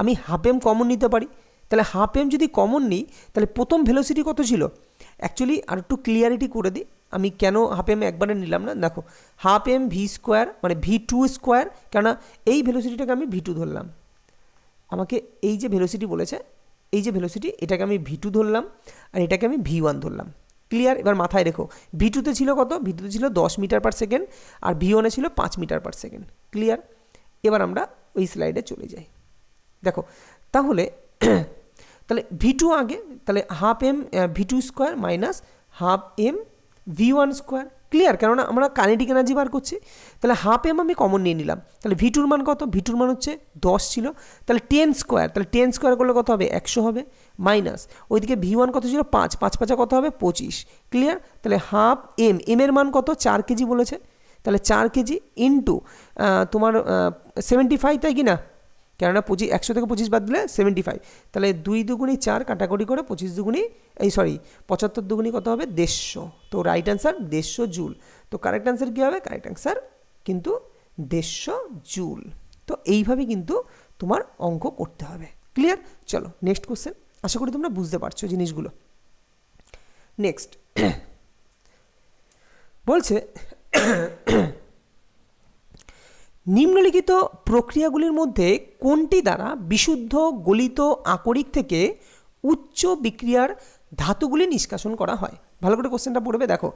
আমি হাফ এম কমন নিতে পারি। তাহলে হাফ এম যদি কমন নিই, তাহলে প্রথম ভেলোসিটি কত ছিল? অ্যাকচুয়ালি আর একটু ক্লিয়ারিটি করে দিই, আমি কেন হাফ এম একবারে নিলাম না। দেখো হাফ এম v² মানে v2², কেননা এই ভেলোসিটিটাকে আমি v2 ধরলাম। আমাকে এই যে ভেলোসিটি বলেছে, এই যে ভেলোসিটি, এটাকে আমি v2 ধরলাম আর এটাকে আমি v1 ধরলাম। ক্লিয়ার? এবার মাথায় রেখো v2তে ছিল কত? v2তে ছিল 10 মিটার পার সেকেন্ড আর v1এ ছিল 5 মিটার পার সেকেন্ড। ক্লিয়ার? এবার আমরা ওই স্লাইডে চলে যাই। দেখো তাহলে v2 আগে, তাহলে half M v2² minus half M v1²। Clear? কেননা আমরা কাইনেটিক এনার্জি বার করছি। তাহলে হাফ এম আমি কমন নিয়ে নিলাম। তাহলে v2-র মান কত? v2-র মান হচ্ছে 10 ছিল, তাহলে 10², তাহলে 10² করলে কত হবে? 100 হবে, মাইনাস ওইদিকে v1 কত ছিল? 5, 5 5 কত হবে? 25। ক্লিয়ার? তাহলে হাফ এর মান কত? 4 কেজি বলেছে, তাহলে 4 কেজি ইন্টু তোমার 75, তাই কি না? কেননা 100 থেকে 25 বাদ দিলে 75, তাহলে 2 দুগুণি 4 কাটাকুটি করে 25 দুগুণি 75 দুগুণি কত হবে? 150। তো রাইট অ্যান্সার 150 জুল। তো কারেক্ট অ্যান্সার কী হবে? কারেক্ট অ্যান্সার কিন্তু 150 জুল। তো এইভাবে কিন্তু তোমার অঙ্ক করতে হবে। ক্লিয়ার? চলো নেক্সট কোশ্চেন। আশা করি তোমরা বুঝতে পারছো জিনিসগুলো। নেক্সট বলছে নিম্নলিখিত প্রক্রিয়াগুলির মধ্যে কোনটি দ্বারা বিশুদ্ধ গলিত আকরিক থেকে উচ্চ বিক্রিয়ার ধাতুগুলি নিষ্কাশন করা হয়? ভালো করে কোশ্চেনটা পড়বে। দেখো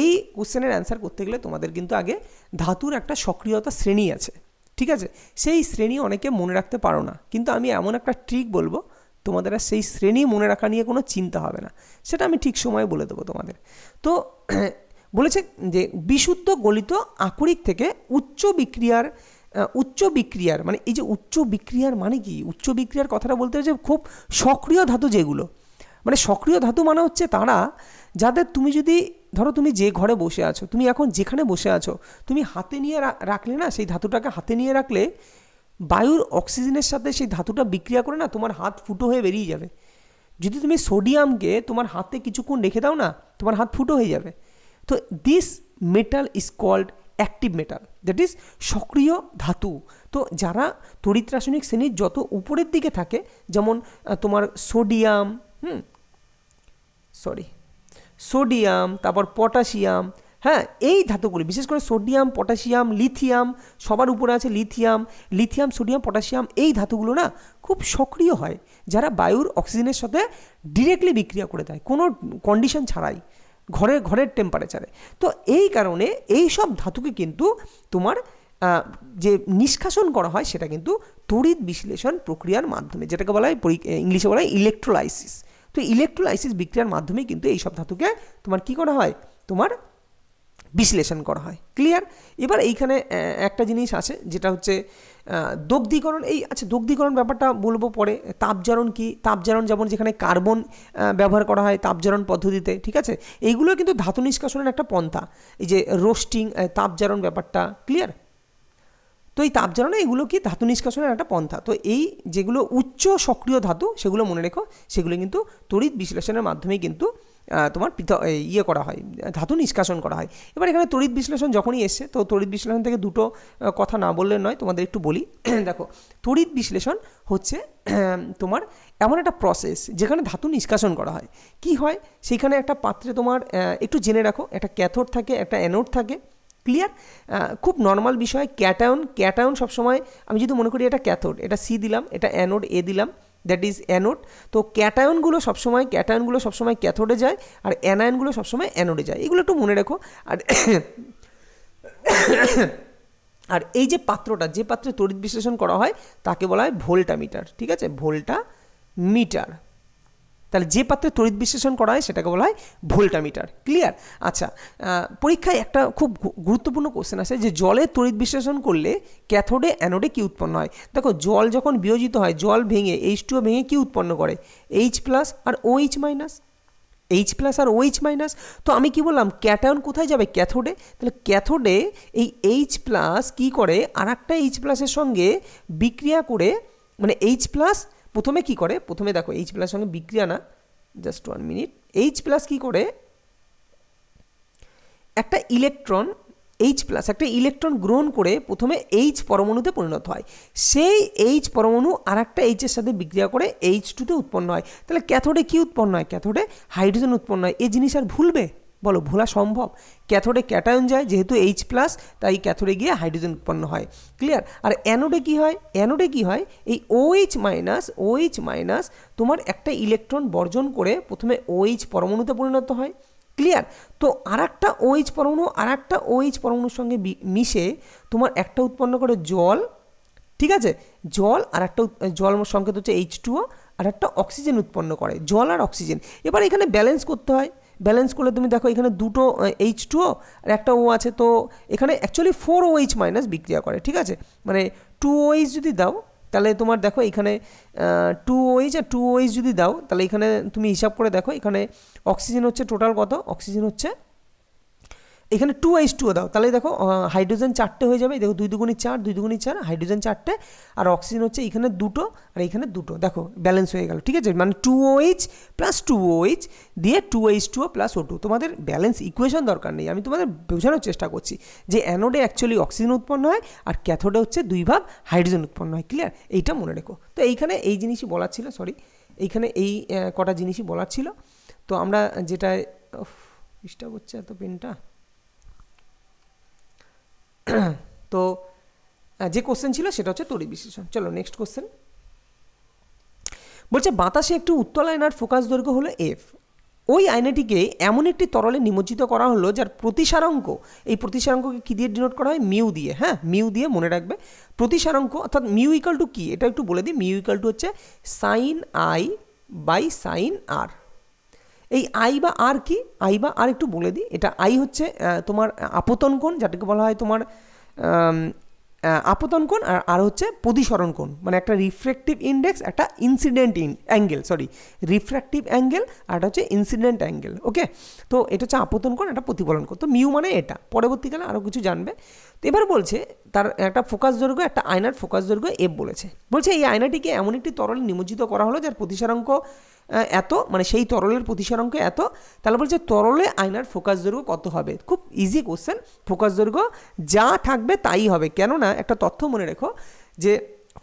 এই কোশ্চেনের অ্যান্সার করতে গেলে তোমাদের কিন্তু আগে ধাতুর একটা সক্রিয়তা শ্রেণী আছে, ঠিক আছে? সেই শ্রেণী অনেকে মনে রাখতে পারো না, কিন্তু আমি এমন একটা ট্রিক বলবো তোমাদের আর সেই শ্রেণী মনে রাখা নিয়ে কোনো চিন্তা হবে না, সেটা আমি ঠিক সময়ে বলে দেবো তোমাদের। তো বলেছে যে বিশুদ্ধ গলিত আকরিক থেকে উচ্চ বিক্রিয়ার মানে এই যে উচ্চ বিক্রিয়ার মানে কি? উচ্চ বিক্রিয়ার কথাটা বলতে হচ্ছে খুব সক্রিয় ধাতু যেগুলো, মানে সক্রিয় ধাতু মানে হচ্ছে তারা যাদের তুমি যদি ধরো তুমি যে ঘরে বসে আছো, তুমি এখন যেখানে বসে আছো, তুমি হাতে নিয়ে রাখলে না, সেই ধাতুটাকে হাতে নিয়ে রাখলে বায়ুর অক্সিজেনের সাথে সেই ধাতুটা বিক্রিয়া করে না তোমার হাত ফুটো হয়ে বেরিয়ে যাবে। যদি তুমি সোডিয়ামকে তোমার হাতে কিছুক্ষণ রেখে দাও না, তোমার হাত ফুটো হয়ে যাবে। তো this metal is called active metal, that is সক্রিয় ধাতু। তো যারা তড়িৎ রাসায়নিক শ্রেণীর যত উপরের দিকে থাকে, যেমন তোমার সোডিয়াম, তারপর পটাশিয়াম, হ্যাঁ এই ধাতুগুলি বিশেষ করে সোডিয়াম, পটাশিয়াম, লিথিয়াম, সবার উপরে আছে লিথিয়াম, সোডিয়াম, পটাশিয়াম, এই ধাতুগুলো না খুব সক্রিয় হয় যারা বায়ুর অক্সিজেনের সাথে ডিরেক্টলি বিক্রিয়া করে দেয় কোনো কন্ডিশন ছাড়াই, ঘরের টেম্পারেচারে। তো এই কারণে এই সব ধাতুকে কিন্তু তোমার যে নিষ্কাশন করা হয় সেটা কিন্তু তড়িৎ বিশ্লেষণ প্রক্রিয়ার মাধ্যমে, যেটাকে বলা হয় ইংলিশে বলা হয় ইলেকট্রোলাইসিস। তো ইলেকট্রোলাইসিস বিক্রিয়ার মাধ্যমে কিন্তু এই সব ধাতুকে তোমার কি করা হয়? তোমার বিশ্লেষণ করা হয়। ক্লিয়ার? এবার এইখানে একটা জিনিস আছে যেটা হচ্ছে দগ্ধীকরণ। দগ্ধীকরণ ব্যাপারটা বলবো পরে। তাপজারণ কি? তাপজারণ যেমন যেখানে কার্বন ব্যবহার করা হয় তাপজারণ পদ্ধতিতে, ঠিক আছে? এইগুলো কিন্তু ধাতু নিষ্কাশনের একটা পন্থা, এই যে রোস্টিং, তাপজারণ ব্যাপারটা। ক্লিয়ার? তো এই তাপজারণে এগুলো কি ধাতু নিষ্কাশনের একটা পন্থা। তো এই যেগুলো উচ্চ সক্রিয় ধাতু সেগুলো মনে রেখো, সেগুলো কিন্তু তড়িৎ বিশ্লেষণের মাধ্যমে কিন্তু তোমার ইয়ে করা হয়, ধাতু নিষ্কাশন করা হয়। এবার এখানে তড়িৎ বিশ্লেষণ যখনই এসছে, তো তড়িৎ বিশ্লেষণ থেকে দুটো কথা না বললে নয়, তোমাদের একটু বলি। দেখো, তড়িৎ বিশ্লেষণ হচ্ছে তোমার এমন একটা প্রসেস যেখানে ধাতু নিষ্কাশন করা হয়। কি হয়, সেইখানে একটা পাত্রে তোমার একটু জেনে রাখো, একটা ক্যাথোড থাকে, একটা অ্যানোড থাকে। ক্লিয়ার? খুব নর্মাল বিষয়। ক্যাটায়ন সবসময়, আমি যদি মনে করি এটা ক্যাথোড, এটা সি দিলাম, এটা অ্যানোড এ দিলাম, দ্যাট ইজ অ্যানোড। তো ক্যাটায়নগুলো সবসময় ক্যাথোডে যায়, আর অ্যানায়নগুলো সবসময় অ্যানোডে যায়। এগুলো একটু মনে রেখো। আর আর এই যে পাত্রটা, যে পাত্রে তড়িৎ বিশ্লেষণ করা হয় তাকে বলা হয় ভোল্টামিটার। ঠিক আছে, ভোল্টামিটার। তাহলে যে পাত্রে তড়িৎ বিশ্লেষণ করা হয় সেটাকে বলা হয় ভোল্টামিটার। ক্লিয়ার? আচ্ছা, পরীক্ষায় একটা খুব গুরুত্বপূর্ণ কোশ্চেন আসে যে জলে তড়িৎ বিশ্লেষণ করলে ক্যাথোডে অ্যানোডে কী উৎপন্ন হয়। দেখো, জল যখন বিয়োজিত হয়, জল ভেঙে H2O ভেঙে কী উৎপন্ন করে? H+ আর OH-। H+আর OH-। তো আমি কি বললাম, ক্যাটায়ন কোথায় যাবে? ক্যাথোডে। তাহলে ক্যাথোডে এই H+ কি করে, আর একটা H+-এর সঙ্গে বিক্রিয়া করে, মানে H+ প্রথমে কি করে, প্রথমে দেখো H+ সঙ্গে বিক্রিয়া না, জাস্ট 1 মিনিট। H+ কি করে, একটা ইলেকট্রন গ্রহণ করে প্রথমে H পরমাণুতে পরিণত হয়। সেই H পরমাণু আর একটা H-এর সাথে বিক্রিয়া করে H2-তে উৎপন্ন হয়। তাহলে ক্যাথোডে কি উৎপন্ন হয়? ক্যাথোডে হাইড্রোজেন উৎপন্ন হয়। এই জিনিস আর ভুলবে? বলো, ভোলা সম্ভব? ক্যাথোডে ক্যাটায়ন যায়, যেহেতু H+, তাই ক্যাথোডে গিয়ে হাইড্রোজেন উৎপন্ন হয়। ক্লিয়ার? আর অ্যানোডে কি হয়? এই OH- তোমার একটা ইলেকট্রন বর্জন করে প্রথমে OH পরমাণুতে পরিণত হয়। ক্লিয়ার? তো আর একটা OH পরমাণু আর একটা OH পরমাণুর সঙ্গে মিশে তোমার একটা উৎপন্ন করে জল। ঠিক আছে, জল আর একটা জল সংকেত হচ্ছে H2O, আর একটা অক্সিজেন উৎপন্ন করে, জল আর অক্সিজেন। এবার এখানে ব্যালেন্স করতে হয়। ব্যালেন্স করলে তুমি দেখো এখানে দুটো H2O আর একটা O আছে, তো এখানে অ্যাকচুয়ালি 4OH- বিক্রিয়া করে। ঠিক আছে, মানে 2OH যদি দাও তাহলে তোমার দেখো এখানে 2OH আর 2OH যদি দাও তাহলে এখানে তুমি হিসাব করে দেখো, এখানে অক্সিজেন হচ্ছে টোটাল কত? অক্সিজেন হচ্ছে এখানে 2H2O দাও, তাহলে দেখো হাইড্রোজেন 4টে হয়ে যাবে। দেখো 2 দুগুণি 4, 2 দুগুণি 4, হাইড্রোজেন 4টে, আর অক্সিজেন হচ্ছে এখানে 2টো আর এখানে 2টো। দেখো ব্যালেন্স হয়ে গেল। ঠিক আছে, মানে 2OH + 2OH দিয়ে 2H2O + O2। তোমাদের ব্যালেন্স ইকুয়েশন দরকার নেই, আমি তোমাদের বোঝানোর চেষ্টা করছি যে অ্যানোডে অ্যাকচুয়ালি অক্সিজেন উৎপন্ন হয়, আর ক্যাথোডে হচ্ছে 2 ভাগ হাইড্রোজেন উৎপন্ন হয়। ক্লিয়ার? এইটা মনে রেখো। তো এইখানে এই জিনিসই বলার ছিল, এইখানে এই কটা জিনিসই বলার ছিল। তো আমরা যেটা ডিস্টার্ব হচ্ছে এত পেনটা, তো যে কোশ্চেন ছিল সেটা হচ্ছে তড়িৎ বিশ্লেষণ। চলো নেক্সট কোশ্চেন। বলছে বাতাসে একটি উত্তল আয়নার ফোকাস দৈর্ঘ্য হলো F। ওই আয়নাটিকে এমন একটি তরলে নিমজ্জিত করা হলো যার প্রতিসারাঙ্ক, এই প্রতিসারাঙ্ককে কী দিয়ে ডিনোট করা হয়? মিউ দিয়ে। হ্যাঁ, মিউ দিয়ে মনে রাখবে। প্রতিসারাঙ্ক অর্থাৎ মিউ ইকাল টু কি, এটা একটু বলে দিই। মিউ ইকাল টু হচ্ছে sin I/sin R। এই I বা R কি? I বা R একটু বলে দিই। এটা I হচ্ছে তোমার আপতন কোণ, যেটাকে বলা হয় তোমার আপতন কোণ, আর আর হচ্ছে প্রতিসরণ কোণ, মানে একটা রিফ্র্যাক্টিভ ইন্ডেক্স, একটা ইনসিডেন্ট অ্যাঙ্গেল, রিফ্র্যাক্টিভ অ্যাঙ্গেল, আর এটা হচ্ছে ইনসিডেন্ট অ্যাঙ্গেল। ওকে, তো এটা হচ্ছে আপতন কোণ, এটা প্রতিফলন কোণ। তো মিউ মানে এটা, পরবর্তীকালে আরও কিছু জানবে। তো এবার বলছে তার একটা ফোকাস দৈর্ঘ্য, একটা আয়নার ফোকাস দৈর্ঘ্য F বলছে এই আয়নাটিকে এমন একটি তরলে নিমজ্জিত করা হলো যার প্রতিসারাঙ্ক এত, মানে সেই তরলের প্রতিসারাঙ্ক এত। তাহলে বলছে তরলে আয়নার ফোকাস দৈর্ঘ্য কত হবে? খুব ইজি কোশ্চেন। ফোকাস দৈর্ঘ্য যা থাকবে তাই হবে, কেননা একটা তথ্য মনে রেখো যে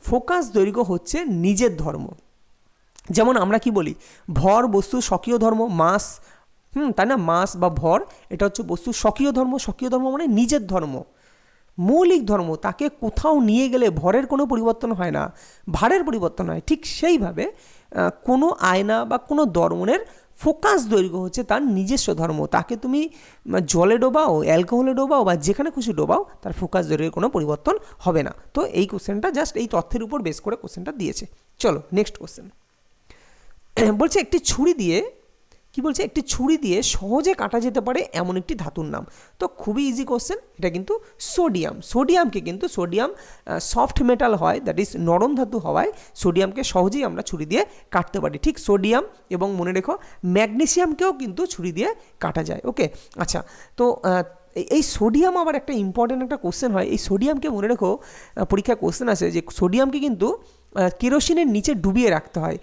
ফোকাস দৈর্ঘ্য হচ্ছে নিজের ধর্ম। যেমন আমরা কি বলি, ভর বস্তু স্বকীয় ধর্ম, মাস, তাই না? মাস বা ভর এটা হচ্ছে বস্তু স্বকীয় ধর্ম। স্বকীয় ধর্ম মানে নিজের ধর্ম, মৌলিক ধর্ম। তাকে কোথাও নিয়ে গেলে ভরের কোনো পরিবর্তন হয় না, ভারের পরিবর্তন হয়। ঠিক সেইভাবে কোনো আয়না বা কোনো দর্পণের ফোকাস দৈর্ঘ্য হচ্ছে তার নিজস্ব ধর্ম। তাকে তুমি জলে ডোবাও, অ্যালকোহলে ডোবাও, বা যেখানে খুশি ডোবাও, তার ফোকাস দৈর্ঘ্যের কোনো পরিবর্তন হবে না। তো এই কোশ্চেনটা জাস্ট এই তথ্যের উপর বেস করে কোশ্চেনটা দিয়েছে। চলো নেক্সট কোশ্চেন। বলছে একটি ছুরি দিয়ে, কি বলছে, একটি ছুরি দিয়ে সহজে কাটা যেতে পারে এমন একটি ধাতুর নাম। তো খুবই ইজি কোশ্চেন, এটা কিন্তু সোডিয়াম। সোডিয়ামকে কিন্তু সোডিয়াম সফট মেটাল হয়, দ্যাট ইজ নরম ধাতু হওয়ায় সোডিয়ামকে সহজেই আমরা ছুরি দিয়ে কাটতে পারি। ঠিক সোডিয়াম, এবং মনে রেখো ম্যাগনেসিয়ামকেও কিন্তু ছুরি দিয়ে কাটা যায়। ওকে, আচ্ছা, তো এই সোডিয়াম আবার একটা ইম্পর্টেন্ট একটা কোশ্চেন হয়। এই সোডিয়ামকে মনে রেখো, পরীক্ষায় কোশ্চেন আসে যে সোডিয়ামকে কিন্তু কেরোসিনের নিচে ডুবিয়ে রাখতে হয়।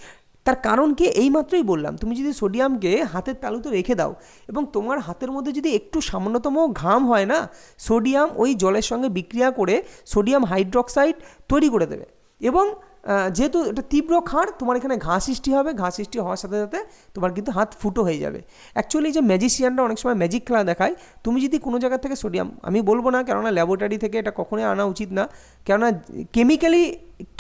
তার কারণ কি এইমাত্রই বললাম, তুমি যদি সোডিয়ামকে হাতের তালুতে রেখে দাও এবং তোমার হাতের মধ্যে যদি একটু সামান্যতম ঘাম হয় না, সোডিয়াম ওই জলের সঙ্গে বিক্রিয়া করে সোডিয়াম হাইড্রোক্সাইড তৈরি করে দেবে এবং যেহেতু এটা তীব্র ক্ষার, তোমার এখানে ঘা সৃষ্টি হবে, ঘা সৃষ্টি হওয়ার সাথে সাথে তোমার কিন্তু হাত ফুটো হয়ে যাবে। অ্যাকচুয়ালি যে ম্যাজিশিয়ানরা অনেক সময় ম্যাজিক খেলা দেখায়, তুমি যদি কোনো জায়গা থেকে সোডিয়াম, আমি বলবো না কেননা ল্যাবরেটরি থেকে এটা কখনোই আনা উচিত না, কেননা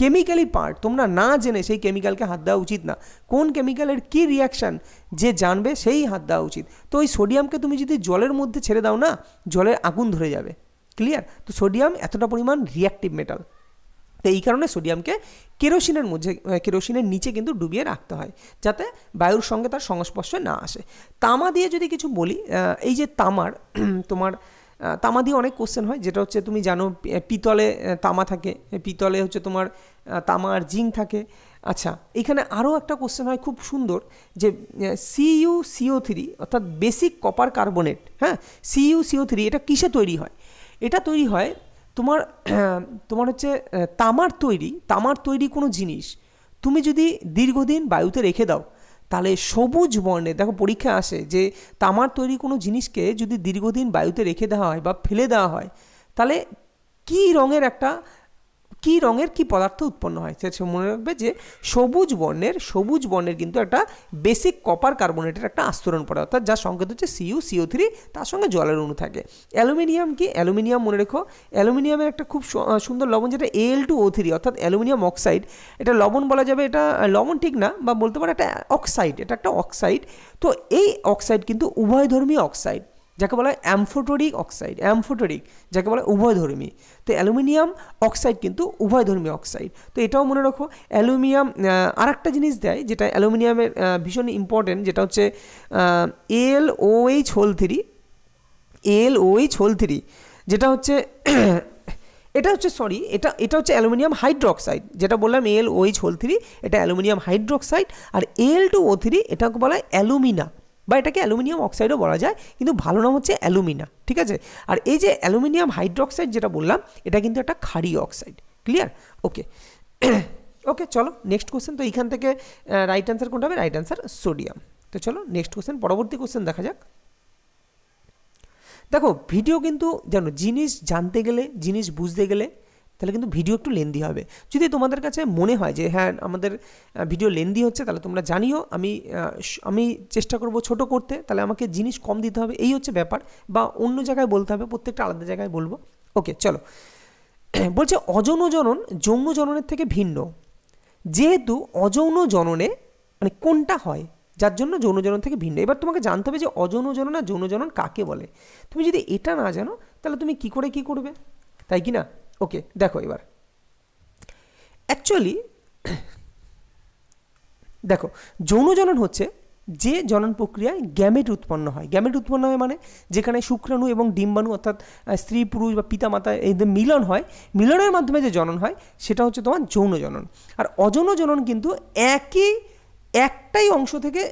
কেমিক্যালি পার্ট তোমরা না জেনে সেই কেমিক্যালকে হাত দেওয়া উচিত না। কোন কেমিক্যালের কী রিয়াকশান যে জানবে সেই হাত দেওয়া উচিত। তো ওই সোডিয়ামকে তুমি যদি জলের মধ্যে ছেড়ে দাও না, জলের আগুন ধরে যাবে। ক্লিয়ার? তো সোডিয়াম এতটা পরিমাণ রিয়াক্টিভ মেটাল, তো এই কারণে সোডিয়ামকে কেরোসিনের নিচে কিন্তু ডুবিয়ে রাখতে হয় যাতে বায়ুর সঙ্গে তার সংস্পর্শে না আসে। তামা দিয়ে যদি কিছু বলি, এই যে তোমার তামা দিয়ে অনেক কোশ্চেন হয়, যেটা হচ্ছে তুমি জানো পিতলে তামা থাকে, পিতলে হচ্ছে তোমার তামা আর জিঙ্ক থাকে। আচ্ছা, এখানে আরও একটা কোশ্চেন হয় খুব সুন্দর, যে CuCO3 অর্থাৎ বেসিক কপার কার্বনেট, হ্যাঁ, CuCO3 এটা কিসে তৈরি হয়? এটা তৈরি হয় তোমার হচ্ছে তামার তৈরি কোনো জিনিস তুমি যদি দীর্ঘদিন বায়ুতে রেখে দাও, তাহলে সবুজ বর্ণের, দেখো পরীক্ষা আসে যে তামার তৈরি কোনো জিনিসকে যদি দীর্ঘদিন বায়ুতে রেখে দেওয়া হয় বা ফেলে দেওয়া হয়, তাহলে কী রঙের কি পদার্থ উৎপন্ন হয় সেটা মনে রাখবে, যে সবুজ বর্ণের কিন্তু একটা বেসিক কপার কার্বনেটের একটা আস্তরণ পড়ে, অর্থাৎ যার সংকেত হচ্ছে CuCO3, তার সঙ্গে জলের অণু থাকে। অ্যালুমিনিয়াম মনে রেখো, অ্যালুমিনিয়ামের একটা খুব সুন্দর লবণ যেটা Al2O3 অর্থাৎ অ্যালুমিনিয়াম অক্সাইড। এটা লবণ বলা যাবে, এটা লবণ ঠিক না, বা বলতে পারো এটা অক্সাইড, এটা একটা অক্সাইড। তো এই অক্সাইড কিন্তু উভয়ধর্মী অক্সাইড, যাকে বলা হয় অ্যামফোটেরিক, যাকে বলা হয় উভয়ধর্মী। তো অ্যালুমিনিয়াম অক্সাইড কিন্তু উভয়ধর্মী অক্সাইড। তো এটাও মনে রাখো। অ্যালুমিনিয়াম আর একটা জিনিস দেয় যেটা অ্যালুমিনিয়ামের ভীষণ ইম্পর্টেন্ট, যেটা হচ্ছে AlOH, যেটা হচ্ছে এটা হচ্ছে অ্যালুমিনিয়াম হাইড্রোক্সাইড, যেটা বললাম AlOH, এটা অ্যালুমিনিয়াম হাইড্রোক্সাইড। আর Al2O3 এটাকে বলা হয় অ্যালুমিনা, বা এটাকে অ্যালুমিনিয়াম অক্সাইডও বলা যায়, কিন্তু ভালো নাম হচ্ছে অ্যালুমিনা, ঠিক আছে। আর এই যে অ্যালুমিনিয়াম হাইড্রোক্সাইড যেটা বললাম, এটা কিন্তু একটা ক্ষারীয় অক্সাইড। ক্লিয়ার? ওকে, চলো নেক্সট কোশ্চেন। তো এইখান থেকে রাইট অ্যান্সার কোনটা হবে? Right answer sodium. তো চলো নেক্সট কোশ্চেন, পরবর্তী কোশ্চেন দেখা যাক। দেখো ভিডিও কিন্তু জানো, জিনিস জানতে গেলে, জিনিস বুঝতে গেলে তাহলে কিন্তু ভিডিও একটু লেন্দি হবে। যদি তোমাদের কাছে মনে হয় যে হ্যাঁ আমাদের ভিডিও লেন্দি হচ্ছে, তাহলে তোমরা জানিও, আমি চেষ্টা করব ছোট করতে, তাহলে আমাকে জিনিস কম দিতে হবে, এই হচ্ছে ব্যাপার, বা অন্য জায়গায় বলতে হবে, প্রত্যেকটা আলাদা জায়গায় বলবো। ওকে, চলো। বলছে অযৌন জনন যৌন জননের থেকে ভিন্ন, যেহেতু অযৌন জননে মানে কোনটা হয় যার জন্য যৌন জনন থেকে ভিন্ন। এবার তোমাকে জানতে হবে যে অযৌন জনন আর যৌন জনন কাকে বলে। তুমি যদি এটা না জানো তাহলে তুমি কি করবে, তাই কি না? ওকে, দেখো এবার অ্যাকচুয়ালি দেখো, যৌন জনন হচ্ছে যে জনন প্রক্রিয়ায় গ্যামেট উৎপন্ন হয় মানে যেখানে শুক্রাণু এবং ডিম্বাণু অর্থাৎ স্ত্রী পুরুষ বা পিতা মাতা এদের মিলন হয়, মিলনের মাধ্যমে যে জনন হয় সেটা হচ্ছে তোমার যৌন জনন। আর অযৌন জনন কিন্তু একটাই অংশ থেকে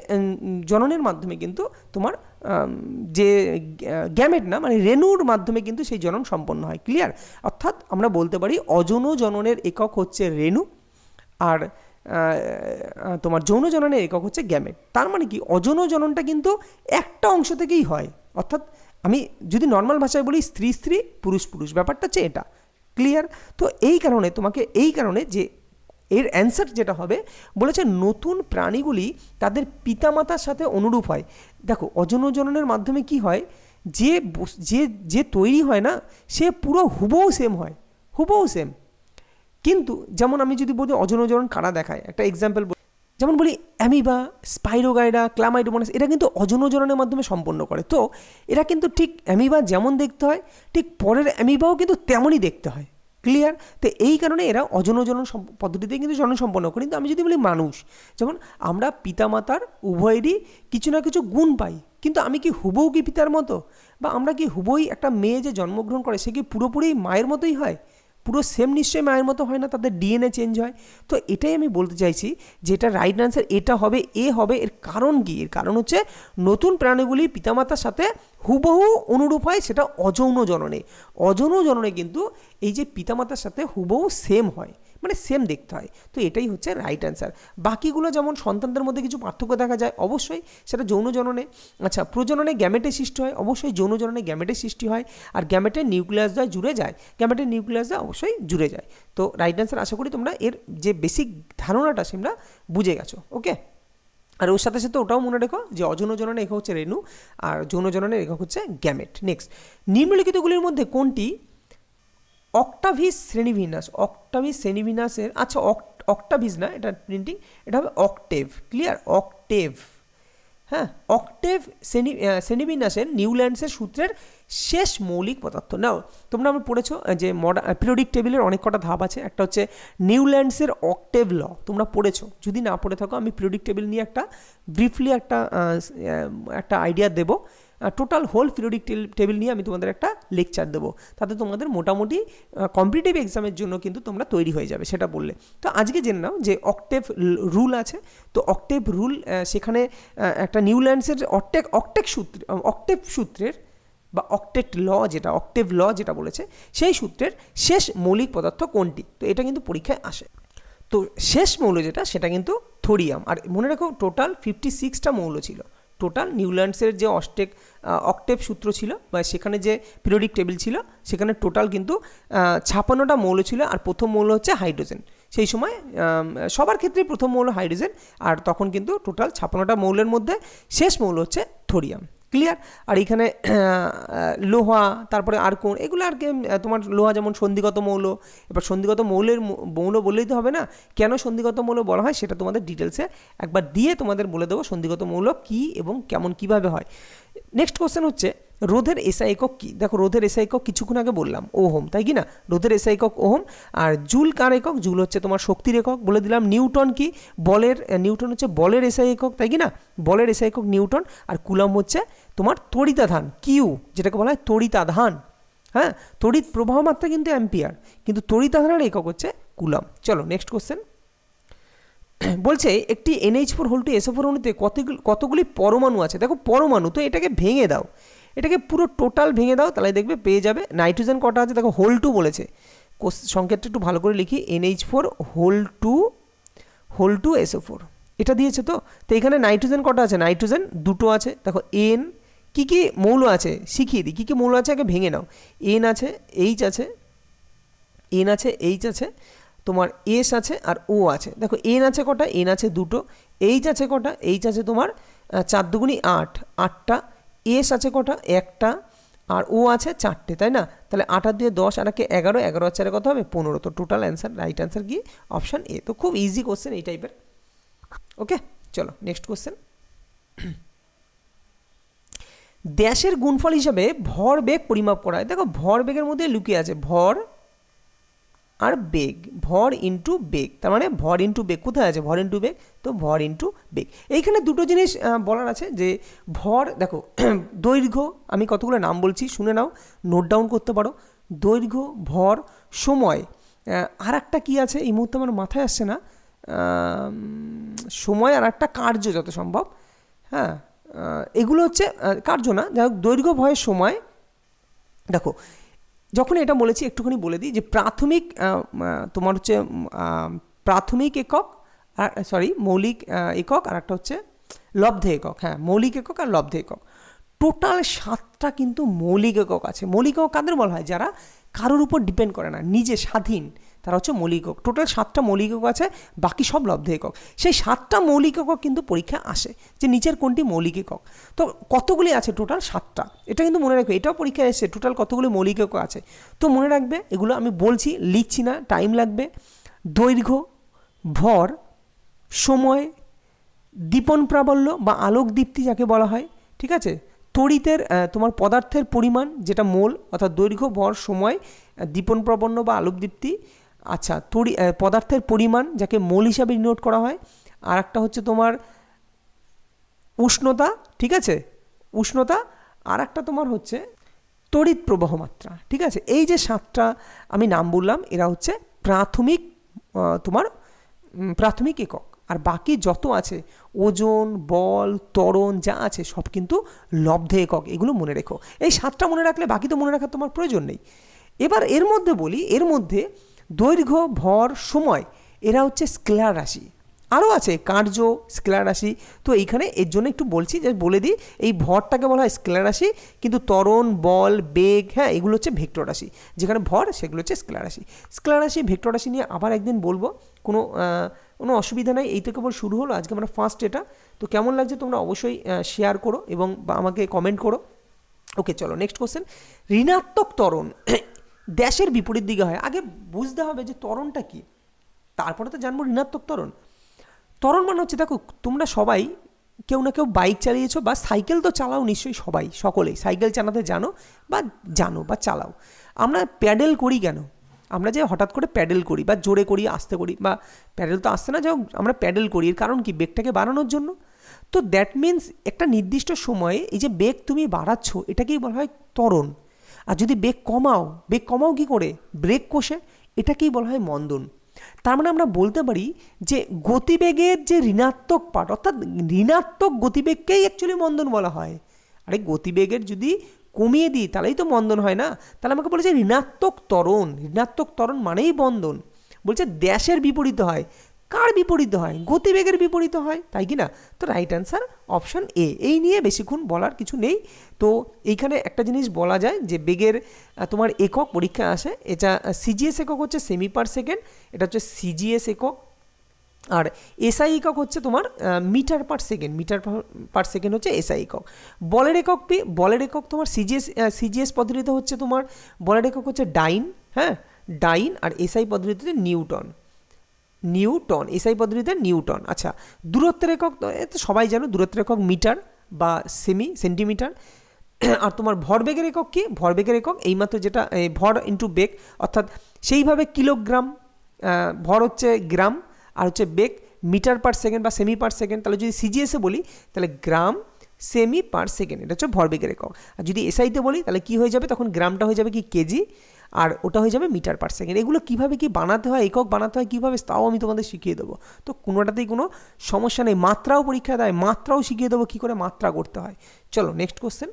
জননের মাধ্যমে কিন্তু তোমার যে গ্যামেট না মানে রেণুর মাধ্যমে কিন্তু সেই জনন সম্পন্ন হয়। ক্লিয়ার? অর্থাৎ আমরা বলতে পারি অযৌন জননের একক হচ্ছে রেণু, আর তোমার যৌন জননের একক হচ্ছে গ্যামেট। তার মানে কি অযৌন জননটা কিন্তু একটা অংশ থেকেই হয়, অর্থাৎ আমি যদি নর্মাল ভাষায় বলি স্ত্রী স্ত্রী পুরুষ পুরুষ, ব্যাপারটা হচ্ছে এটা। ক্লিয়ার? তো এই কারণে যে এর অ্যান্সার যেটা হবে, বলেছে নতুন প্রাণীগুলি তাদের পিতামাতার সাথে অনুরূপ হয়। দেখো অযৌন জননের মাধ্যমে কি হয়, যে তৈরি হয় না সে পুরো হুবহু সেম। কিন্তু যেমন আমি যদি বলি অযৌন জনন কারা দেখায়, একটা এক্সাম্পল যেমন বলি অ্যামিবা, স্পাইরোগাইডা, ক্লামাইডোমোনাস, এরা কিন্তু অযৌন জননের মাধ্যমে সম্পন্ন করে। তো এরা কিন্তু ঠিক অ্যামিবা যেমন দেখতে হয়, ঠিক পরের অ্যামিবাও কিন্তু তেমনই দেখতে হয়। ক্লিয়ার? তো এই কারণে এরা অযৌন জনন পদ্ধতিতে কিন্তু জনন সম্পন্ন করে। কিন্তু আমি যদি বলি মানুষ, যেমন আমরা পিতামাতার উভয়েরই কিছু না কিছু গুণ পাই, কিন্তু আমি কি হুবহু কি পিতার মতো, বা আমরা কি হুবই একটা মেয়ে যে জন্মগ্রহণ করে সে কি পুরোপুরি মায়ের মতোই হয়? পুরো সেম নিশ্চয়ই মায়ের মতো হয় না, তাদের ডিএনএ চেঞ্জ হয়। তো এটাই আমি বলতে চাইছি যে এটা রাইট অ্যান্সার এটা হবে, এ হবে। এর কারণ কি? এর কারণ হচ্ছে নতুন প্রাণীগুলি পিতামাতার সাথে হুবহু অনুরূপ হয় সেটা অযৌন জননে। অযৌন জননে কিন্তু এই যে পিতামাতার সাথে হুবহু সেম হয়, মানে সেম দেখতে হয়। তো এটাই হচ্ছে রাইট অ্যান্সার। বাকিগুলো যেমন সন্তানদের মধ্যে কিছু পার্থক্য দেখা যায়, অবশ্যই সেটা যৌন জননে। আচ্ছা, প্রজননে গ্যামেটের সৃষ্টি হয়, অবশ্যই যৌন জননে গ্যামেটের সৃষ্টি হয়। আর গ্যামেটের নিউক্লিয়াস দ্বয় জুড়ে যায়, গ্যামেটের নিউক্লিয়াস দ্বয় অবশ্যই জুড়ে যায়। তো রাইট অ্যান্সার, আশা করি তোমরা এর যে বেসিক ধারণাটা সেটা বুঝে গেছো। ওকে, আর ওর সাথে সাথে ওটাও মনে রেখো যে অযৌন জননের একক হচ্ছে রেণু আর যৌন জননের একক হচ্ছে গ্যামেট। নেক্সট, নিম্নলিখিতগুলির মধ্যে কোনটি অক্টাভিস শ্রেণীবিন্যাস? অক্টাভিস শ্রেণীবিন্যাসের, আচ্ছা অক্টাভিস না, এটা প্রিন্টিং, এটা হবে অক্টেভ। ক্লিয়ার? অক্টেভ, হ্যাঁ, অক্টেভ শ্রেণীবিন্যাসের নিউল্যান্ডসের সূত্রের শেষ মৌলিক পদার্থ। নাও তোমরা আমরা পড়েছো যে পিরিয়ডিক টেবিলের অনেক কটা ধাপ আছে, একটা হচ্ছে নিউল্যান্ডসের অক্টেভ ল, তোমরা পড়েছো। যদি না পড়ে থাকো আমি পিরিয়ডিক টেবিল নিয়ে একটা ব্রিফলি একটা আইডিয়া দেবো। টোটাল হোল পিরিয়ডিক টেবিল নিয়ে আমি তোমাদের একটা লেকচার দেবো, তাতে তোমাদের মোটামুটি কম্পিটিটিভ এক্সামের জন্য কিন্তু তোমরা তৈরি হয়ে যাবে সেটা বললে। তো আজকে জেনে নাও যে অক্টেভ রুল আছে। তো অক্টেভ রুল, সেখানে একটা নিউল্যান্ডসের অক্টেভ সূত্রের বা অক্টেট ল, যেটা অক্টেভ ল যেটা বলেছে, সেই সূত্রের শেষ মৌলিক পদার্থ কোনটি? তো এটা কিন্তু পরীক্ষায় আসে। তো শেষ মৌল যেটা সেটা কিন্তু থোরিয়াম। আর মনে রাখো টোটাল 56টা মৌল ছিল। টোটাল নিউল্যান্ডসের যে অক্টেভ সূত্র ছিল বা সেখানে যে পিরিয়ডিক টেবিল ছিল সেখানে টোটাল কিন্তু 56টা মৌল ছিল। আর প্রথম মৌল হচ্ছে হাইড্রোজেন। সেই সময় সবার ক্ষেত্রেই প্রথম মৌল হাইড্রোজেন, আর তখন কিন্তু টোটাল 56টা মৌলের মধ্যে শেষ মৌল হচ্ছে থোরিয়াম। ক্লিয়ার? আর এখানে লোহা, তারপরে আর্গন, এগুলো আর কি তোমার লোহা যেমন সন্ধিগত মৌল। এবার সন্ধিগত মৌল বললেই তো হবে না, কেন সন্ধিগত মৌল বলা হয় সেটা তোমাদের ডিটেলসে একবার দিয়ে তোমাদের বলে দেবো সন্ধিগত মৌল কী এবং কেমন কীভাবে হয়। নেক্সট কোশ্চেন হচ্ছে রোধের এসআই একক কী? দেখো রোধের এসআই একক কিছুক্ষণ আগে বললাম ওহম, তাই কি না? রোধের এসআই একক ওহম। আর জুল কার একক? জুল হচ্ছে তোমার শক্তির একক, বলে দিলাম। নিউটন কি? নিউটন হচ্ছে বলের এসআই একক, তাই কি না? বলের এসআই একক নিউটন। আর কুলম্ব হচ্ছে তোমার তড়িতাধান, কিউ, যেটাকে বলা হয় তড়িতাধান। হ্যাঁ, তড়িৎ প্রবাহ মাত্রা কিন্তু অ্যাম্পিয়ার, কিন্তু তড়িতাধানের একক হচ্ছে কুলম্ব। চলো নেক্সট কোশ্চেন। বলছে একটি NH4 অণুতে কতগুলি পরমাণু আছে? দেখো পরমাণু, তো এটাকে ভেঙে দাও, এটাকে পুরো টোটাল ভেঙে দাও, তাহলে দেখবে পেয়ে যাবে। নাইট্রোজেন কটা আছে? দেখো হোল 2 বলেছে, সংকেতটা একটু ভালো করে লিখি, NH4 হোল 2 SO4 এটা দিয়েছে। তো এখানে নাইট্রোজেন কটা আছে? নাইট্রোজেন 2টো আছে। দেখো এন, কী কী মৌল আছে শিখিয়ে দিই, কী কী মৌল আছে আগে ভেঙে নাও। এন আছে, এইচ আছে, এইচ আছে, তোমার এস আছে, আর ও আছে। দেখো এন আছে কটা? এন আছে 2টো। এইচ আছে কটা? এইচ আছে তোমার 4 দুগুণি 8, 8টা। এস আছে কটা? 1টা। আর ও আছে 4টে, তাই না? তাহলে 8 আর 2 10, আর 1 11, 11 আর 4 কত হবে? 15। তো টোটাল অ্যান্সার, রাইট অ্যান্সার কি? Option A. তো খুব ইজি কোশ্চেন এই টাইপের। ওকে, চলো নেক্সট কোশ্চেন। ড্যাশের গুণফল হিসাবে ভর বেগ পরিমাপ করা হয়। দেখো ভর বেগের মধ্যে লুকিয়ে আছে ভর আর বেগ, ভর ইন্টু বেগ, তার মানে ভর ইন্টু বেগ। কোথায় আছে ভর ইন্টু বেগ? তো ভর ইন্টু বেগ। এইখানে দুটো জিনিস বলার আছে যে ভর, দেখো দৈর্ঘ্য, আমি কতগুলো নাম বলছি শুনে নাও, নোট ডাউন করতে পারো। দৈর্ঘ্য, ভর, সময়, আর একটা কী আছে এই মুহূর্তে আমার মাথায় আসছে না, সময় আর একটা কার্য যত সম্ভব। হ্যাঁ, এগুলো হচ্ছে কার্য না, যাই হোক দৈর্ঘ্য, ভর, সময়। দেখো যখন এটা বলেছি একটুখানি বলে দিই যে প্রাথমিক তোমার হচ্ছে প্রাথমিক একক, আর মৌলিক একক, আর একটা হচ্ছে লব্ধ একক। হ্যাঁ, মৌলিক একক আর লব্ধ একক। টোটাল 7টা কিন্তু মৌলিক একক আছে। মৌলিক একক কাদের বলা হয়? যারা কারোর উপর ডিপেন্ড করে না, নিজে স্বাধীন, তারা হচ্ছে মৌলিক একক। টোটাল 7টা মৌলিক একক আছে, বাকি সব লব্ধ একক। সেই 7টা মৌলিক একক কিন্তু পরীক্ষায় আসে যে নিচের কোনটি মৌলিক একক। তো কতগুলি আছে? টোটাল 7টা। এটা কিন্তু মনে রাখবে, এটাও পরীক্ষায় এসে টোটাল কতগুলি মৌলিক একক আছে। তো মনে রাখবে, এগুলো আমি বলছি, লিখছি না, টাইম লাগবে। দৈর্ঘ্য, ভর, সময়, দীপন প্রাবল্য বা আলোক দীপ্তি যাকে বলা হয়, ঠিক আছে, তড়িতের তোমার পদার্থের পরিমাণ যেটা মোল, অর্থাৎ দৈর্ঘ্য, ভর, সময়, দীপন প্রাবল্য বা আলোক দীপ্তি। আচ্ছা, পদার্থের পরিমাণ যাকে মোল হিসাবে ডিনোট করা হয়। আর একটা হচ্ছে তোমার উষ্ণতা, ঠিক আছে, উষ্ণতা। আর একটা তোমার হচ্ছে তড়িৎ প্রবাহ মাত্রা, ঠিক আছে। এই যে 7টা আমি নাম বললাম, এরা হচ্ছে প্রাথমিক তোমার প্রাথমিক একক। আর বাকি যত আছে ওজন, বল, ত্বরণ যা আছে সব কিন্তু লব্ধ একক। এগুলো মনে রেখো, এই 7টা মনে রাখলে বাকি তো মনে রাখার তোমার প্রয়োজন নেই। এবার এর মধ্যে বলি, এর মধ্যে দৈর্ঘ্য, ভর, সময় এরা হচ্ছে স্কেলার রাশি। আরও আছে কার্য, স্কেলার রাশি। তো এইখানে এর জন্য একটু বলছি, যে বলে দিই, এই ভরটাকে বলা হয় স্কেলার রাশি, কিন্তু ত্বরণ, বল, বেগ, হ্যাঁ, এগুলো হচ্ছে ভেক্টর রাশি। যেখানে ভর সেগুলো হচ্ছে স্কেলার রাশি। স্কেলার রাশি, ভেক্টর রাশি নিয়ে আবার একদিন বলবো, কোনো অসুবিধা নাই। এই তো কেবল শুরু হলো, আজকে আমরা ফার্স্ট এটা। তো কেমন লাগছে তোমরা অবশ্যই শেয়ার করো এবং আমাকে কমেন্ট করো। ওকে, চলো নেক্সট কোশ্চেন। ঋণাত্মক ত্বরণ ড্যাশের বিপরীত দিকে হয়। আগে বুঝতে হবে যে ত্বরণটা কী, তারপরে তো জানবো ঋণাত্মক ত্বরণ। ত্বরণ মানে হচ্ছে, দেখো তোমরা সবাই কেউ না কেউ বাইক চালিয়েছো বা সাইকেল তো চালাও নিশ্চয়ই, সবাই সকলেই সাইকেল চালাতে জানো বা চালাও। আমরা প্যাডেল করি কেন? আমরা যে হঠাৎ করে প্যাডেল করি বা জোরে করি, আস্তে করি, বা প্যাডেল তো আসছে না, যাই হোক আমরা প্যাডেল করি, এর কারণ কি? বেগটাকে বাড়ানোর জন্য। তো দ্যাট মিনস একটা নির্দিষ্ট সময়ে এই যে বেগ তুমি বাড়াচ্ছ, এটাকেই বলা হয় ত্বরণ। আর যদি বেগ কমাও কী করে? ব্রেক কষে, এটাকেই বলা হয় মন্দন। তার মানে আমরা বলতে পারি যে গতিবেগের যে ঋণাত্মক পার্ট, অর্থাৎ ঋণাত্মক গতিবেগকেই অ্যাকচুয়ালি মন্দন বলা হয়। আরে গতিবেগের যদি কমিয়ে দিই তাহলেই তো মন্দন হয় না। তাহলে আমাকে বলেছে ঋণাত্মক ত্বরণ মানেই মন্দন। বলছে ড্যাশের বিপরীত হয়। কার বিপরীত হয়? গতিবেগের বিপরীত হয়, তাই কি না? তো রাইট অ্যান্সার অপশান এ। এই নিয়ে বেশিক্ষণ বলার কিছু নেই। তো এইখানে একটা জিনিস বলা যায় যে বেগের তোমার একক পরীক্ষায় আসে, এটা সিজিএস একক হচ্ছে সেমি পার সেকেন্ড, এটা হচ্ছে সিজিএস একক। আর এসআই একক হচ্ছে তোমার মিটার পার সেকেন্ড হচ্ছে এসআই একক। বলের একক তোমার সিজিএস পদ্ধতিতে হচ্ছে তোমার বলের একক হচ্ছে ডাইন, হ্যাঁ, ডাইন। আর এসআই পদ্ধতিতে নিউটন, এসআই পদ্ধতিতে নিউটন। আচ্ছা, দূরত্বের একক তো সবাই জানো, দূরত্বের একক মিটার বা সেন্টিমিটার। আর তোমার ভরবেগের একক কি? ভরবেগের একক এইমাত্র যেটা ভর ইন্টু বেগ, অর্থাৎ সেইভাবে কিলোগ্রাম, ভর হচ্ছে গ্রাম, আর হচ্ছে বেগ মিটার পার সেকেন্ড বা সেমি পার সেকেন্ড। তাহলে যদি সিজিএসে বলি তাহলে গ্রাম সেমি পার সেকেন্ড, এটা হচ্ছে ভরবেগের একক। আর যদি এসআইতে বলি তাহলে কি হয়ে যাবে? তখন গ্রামটা হয়ে যাবে কি কেজি, আর ওটা হয়ে যাবে মিটার পার সেকেন্ড। এগুলো কীভাবে কি বানাতে হয়, একক বানাতে হয় কীভাবে, তাও আমি তোমাদের শিখিয়ে দেবো। তো কোনোটাতেই কোনো সমস্যা নেই। মাত্রাও পরীক্ষা দেয়, মাত্রাও শিখিয়ে দেবো কী করে মাত্রা করতে হয়। চলো নেক্সট কোশ্চেন।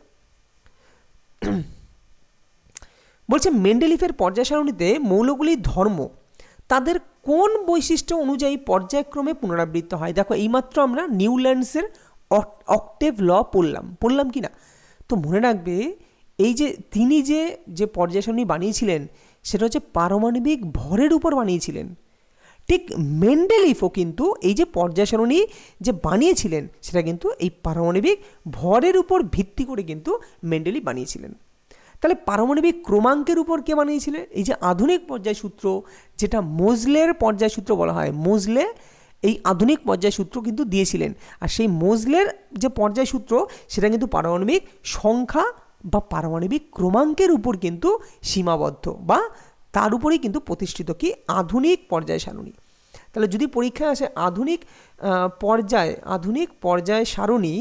বলছে মেন্ডেলিফের পর্যায় সারণীতে মৌলগুলির ধর্ম তাদের কোন বৈশিষ্ট্য অনুযায়ী পর্যায়ক্রমে পুনরাবৃত্ত হয়? দেখো এইমাত্র আমরা নিউল্যান্ডসের অক্টেভ ল পড়লাম কি না? তো মনে রাখবে, এই যে তিনি যে পর্যায় সারণী বানিয়েছিলেন সেটা হচ্ছে পারমাণবিক ভরের উপর বানিয়েছিলেন। ঠিক মেন্ডেলিফও কিন্তু এই যে পর্যায় সারণী যে বানিয়েছিলেন সেটা কিন্তু এই পারমাণবিক ভরের উপর ভিত্তি করে কিন্তু মেন্ডেলিফ বানিয়েছিলেন। তাহলে পারমাণবিক ক্রমাঙ্কের উপর কে বানিয়েছিলেন? এই যে আধুনিক পর্যায় সূত্র, যেটা মোজলের পর্যায় সূত্র বলা হয়, মোজলে এই আধুনিক পর্যায় সূত্র কিন্তু দিয়েছিলেন। আর সেই মোজলের যে পর্যায় সূত্র সেটা কিন্তু পারমাণবিক সংখ্যা বা পারমাণবিক ক্রমাঙ্কের উপর কিন্তু সীমাবদ্ধ, বা তার উপরেই কিন্তু প্রতিষ্ঠিত কি আধুনিক পর্যায় সারণী। তাহলে যদি পরীক্ষায় আসে আধুনিক পর্যায় সারণী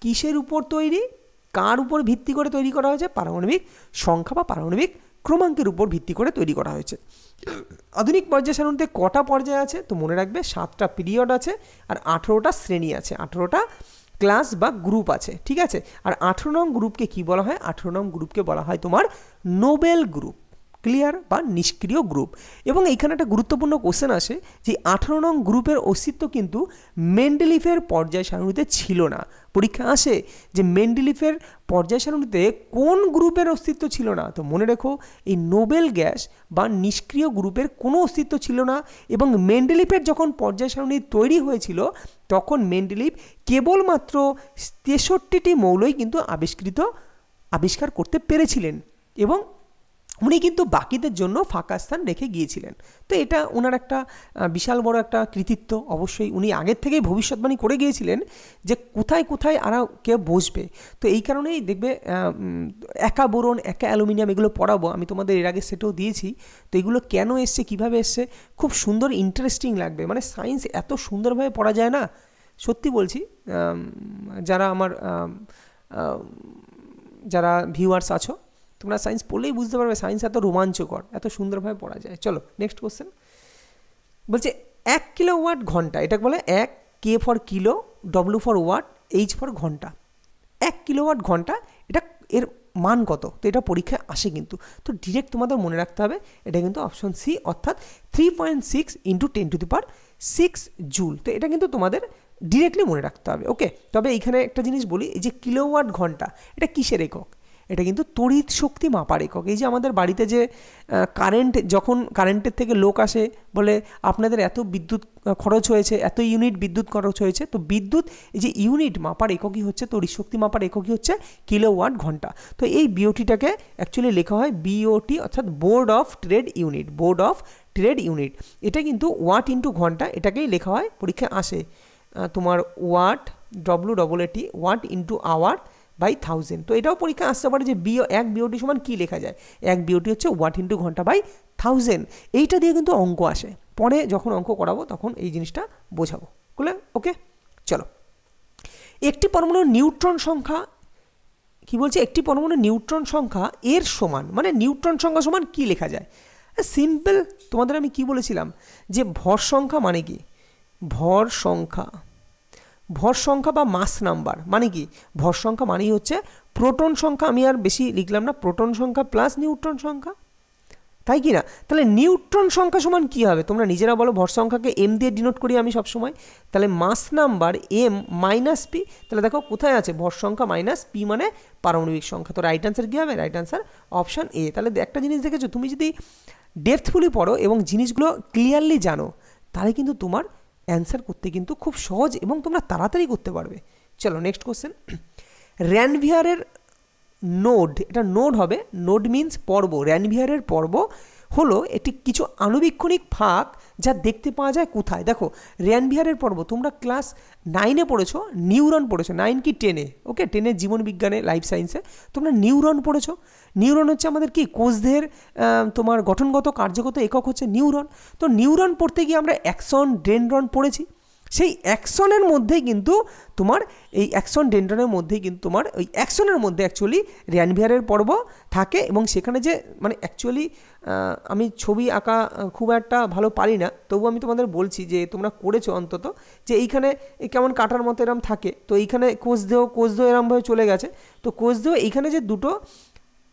কিসের উপর তৈরি, কার উপর ভিত্তি করে তৈরি করা হয়েছে? পারমাণবিক সংখ্যা বা পারমাণবিক ক্রমাঙ্কের উপর ভিত্তি করে তৈরি করা হয়েছে। আধুনিক পর্যায় সারণীতে কটা পর্যায় আছে? তো মনে রাখবে 7টা পিরিয়ড আছে, আর 18টা শ্রেণী আছে, 18টা ক্লাস বা গ্রুপ আছে, ঠিক আছে। আর 18 নং গ্রুপকে কি বলা হয়? 18 নং গ্রুপকে বলা হয় তোমার নোবেল গ্রুপ, ক্লিয়ার, বা নিষ্ক্রিয় গ্রুপ। এবং এইখানে একটা গুরুত্বপূর্ণ কোশ্চেন আসে যে 18 নং গ্রুপের অস্তিত্ব কিন্তু মেন্ডেলিফের পর্যায় সারণীতে ছিল না। পরীক্ষা আসে যে মেন্ডেলিফের পর্যায় সারণীতে কোন গ্রুপের অস্তিত্ব ছিল না? তো মনে রেখো, এই নোবেল গ্যাস বা নিষ্ক্রিয় গ্রুপের কোনো অস্তিত্ব ছিল না। এবং মেন্ডেলিফের যখন পর্যায় সারণী তৈরি হয়েছিল তখন মেন্ডেলিফ কেবলমাত্র 63টি মৌলই কিন্তু আবিষ্কার করতে পেরেছিলেন, এবং উনি কিন্তু বাকিদের জন্য ফাঁকা স্থান রেখে গিয়েছিলেন। তো এটা ওনার একটা বিশাল বড় একটা কৃতিত্ব। অবশ্যই উনি আগের থেকেই ভবিষ্যৎবাণী করে গিয়েছিলেন যে কোথায় কোথায় আর কে বসবে। তো এই কারণেই দেখবে একা বোরন, একা অ্যালুমিনিয়াম এগুলো পড়াবো, আমি তোমাদের এর আগে সেটাও দিয়েছি। তো এগুলো কেন এসছে, কীভাবে এসছে, খুব সুন্দর ইন্টারেস্টিং লাগবে। মানে সায়েন্স এত সুন্দরভাবে পড়া যায় না, সত্যি বলছি। যারা আমার যারা ভিউয়ার্স আছো, তোমরা সায়েন্স পড়লেই বুঝতে পারবে সায়েন্স এত রোমাঞ্চকর, এত সুন্দরভাবে পড়া যায়। চলো নেক্সট কোশ্চেন। বলছে 1 কিলোওয়াট ঘন্টা, এটাকে বলে 1 K for kilo, W for watt, H for ঘন্টা। 1 কিলোওয়াট ঘন্টা, এটা এর মান কত? তো এটা পরীক্ষায় আসে কিন্তু। তো ডিরেক্ট তোমাদের মনে রাখতে হবে, এটা কিন্তু অপশন সি, অর্থাৎ 3.6 ইন্টু 10⁶ জুল। তো এটা কিন্তু তোমাদের ডিরেক্টলি মনে রাখতে হবে। ওকে, তবে এইখানে একটা জিনিস বলি, এই যে কিলোওয়াট ঘন্টা, এটা কিসের একক? এটা কিন্তু তড়িৎ শক্তি মাপার একক। এই যে আমাদের বাড়িতে যে কারেন্ট, যখন কারেন্টের থেকে লোক আসে বলে আপনাদের এত বিদ্যুৎ খরচ হয়েছে, এত ইউনিট বিদ্যুৎ খরচ হয়েছে, তো বিদ্যুৎ এই যে ইউনিট মাপার এককই হচ্ছে, তড়িৎ শক্তি মাপার এককই হচ্ছে কিলোওয়াট ঘন্টা। তো এই বিওটিটাকে অ্যাকচুয়ালি লেখা হয় বিওটি, অর্থাৎ board of trade unit, board of trade unit. এটা কিন্তু ওয়াট ইন্টু ঘন্টা, এটাকেই লেখা হয়, পরীক্ষায় আসে তোমার watt, W T, watt into hour by 1000। তো এটাও পরীক্ষা আসতে পারে যে এক বিওটি সমান কী লেখা যায়? এক বিওটি হচ্ছে ওয়াট ইন্টু ঘন্টা বাই 1000। এইটা দিয়ে কিন্তু অঙ্ক আসে, পরে যখন অঙ্ক করাবো তখন এই জিনিসটা বোঝাবো। বুঝলে? ওকে, চলো। একটি পরমাণুর নিউট্রন সংখ্যা কি বলছে? একটি পরমাণুর নিউট্রন সংখ্যা এর সমান, মানে নিউট্রন সংখ্যা সমান কি লেখা যায়? সিম্পল, তোমাদের আমি কি বলেছিলাম যে ভর সংখ্যা মানে কি? ভর সংখ্যা বা মাস নাম্বার মানে কি? ভর সংখ্যা মানেই হচ্ছে প্রোটন সংখ্যা, আমি আর বেশি লিখলাম না, প্রোটন সংখ্যা প্লাস নিউট্রন সংখ্যা, তাই কি না? তাহলে নিউট্রন সংখ্যা সমান কী হবে? তোমরা নিজেরা বলো। ভর সংখ্যাকে এম দিয়ে ডিনোট করি আমি সবসময়, তাহলে মাস নাম্বার এম মাইনাস পি। তাহলে দেখো কোথায় আছে ভর সংখ্যা মাইনাস পি, মানে পারমাণবিক সংখ্যা। তো রাইট আনসার কী হবে? Right answer option A. তাহলে একটা জিনিস দেখেছো, তুমি যদি ডেপথফুলি পড়ো এবং জিনিসগুলো ক্লিয়ারলি জানো, তাহলে কিন্তু তোমার অ্যান্সার করতে কিন্তু খুব সহজ এবং তোমরা তাড়াতাড়ি করতে পারবে। চলো নেক্সট কোশ্চেন। র্যানভিয়ারের নোড, এটা নোড হবে, নোড মিন্স পর্ব। র্যানভিয়ারের পর্ব হলো এটি কিছু আণুবীক্ষণিক ফাঁক যা দেখতে পাওয়া যায় কোথায়? দেখো র্যানভিয়ারের পর্ব তোমরা ক্লাস 9-এ পড়েছো, নিউরন পড়েছো, 9 কি 10-এ? ওকে, 10-এর জীবনবিজ্ঞানে, লাইফ সায়েন্সে তোমরা নিউরন পড়েছো। নিউরন হচ্ছে আমাদের কি কোষদেহের তোমার গঠনগত কার্যগত একক হচ্ছে নিউরন। তো নিউরন পড়তে গিয়ে আমরা অ্যাক্সন, ডেনড্রন পড়েছি। সেই অ্যাকশনের মধ্যেই কিন্তু তোমার এই অ্যাকশন ডেনড্রনের মধ্যেই কিন্তু তোমার ওই অ্যাকশনের মধ্যে অ্যাকচুয়ালি র্যানভিয়ারের পর্ব থাকে। এবং সেখানে যে মানে অ্যাকচুয়ালি আমি ছবি আঁকা খুব একটা ভালো পারি না, তবু আমি তোমাদের বলছি যে তোমরা করেছো অন্তত, যে এইখানে কেমন কাটার মতো এরম থাকে। তো এইখানে কোষদেহ এরমভাবে চলে গেছে। তো কোষদেহ এইখানে যে দুটো,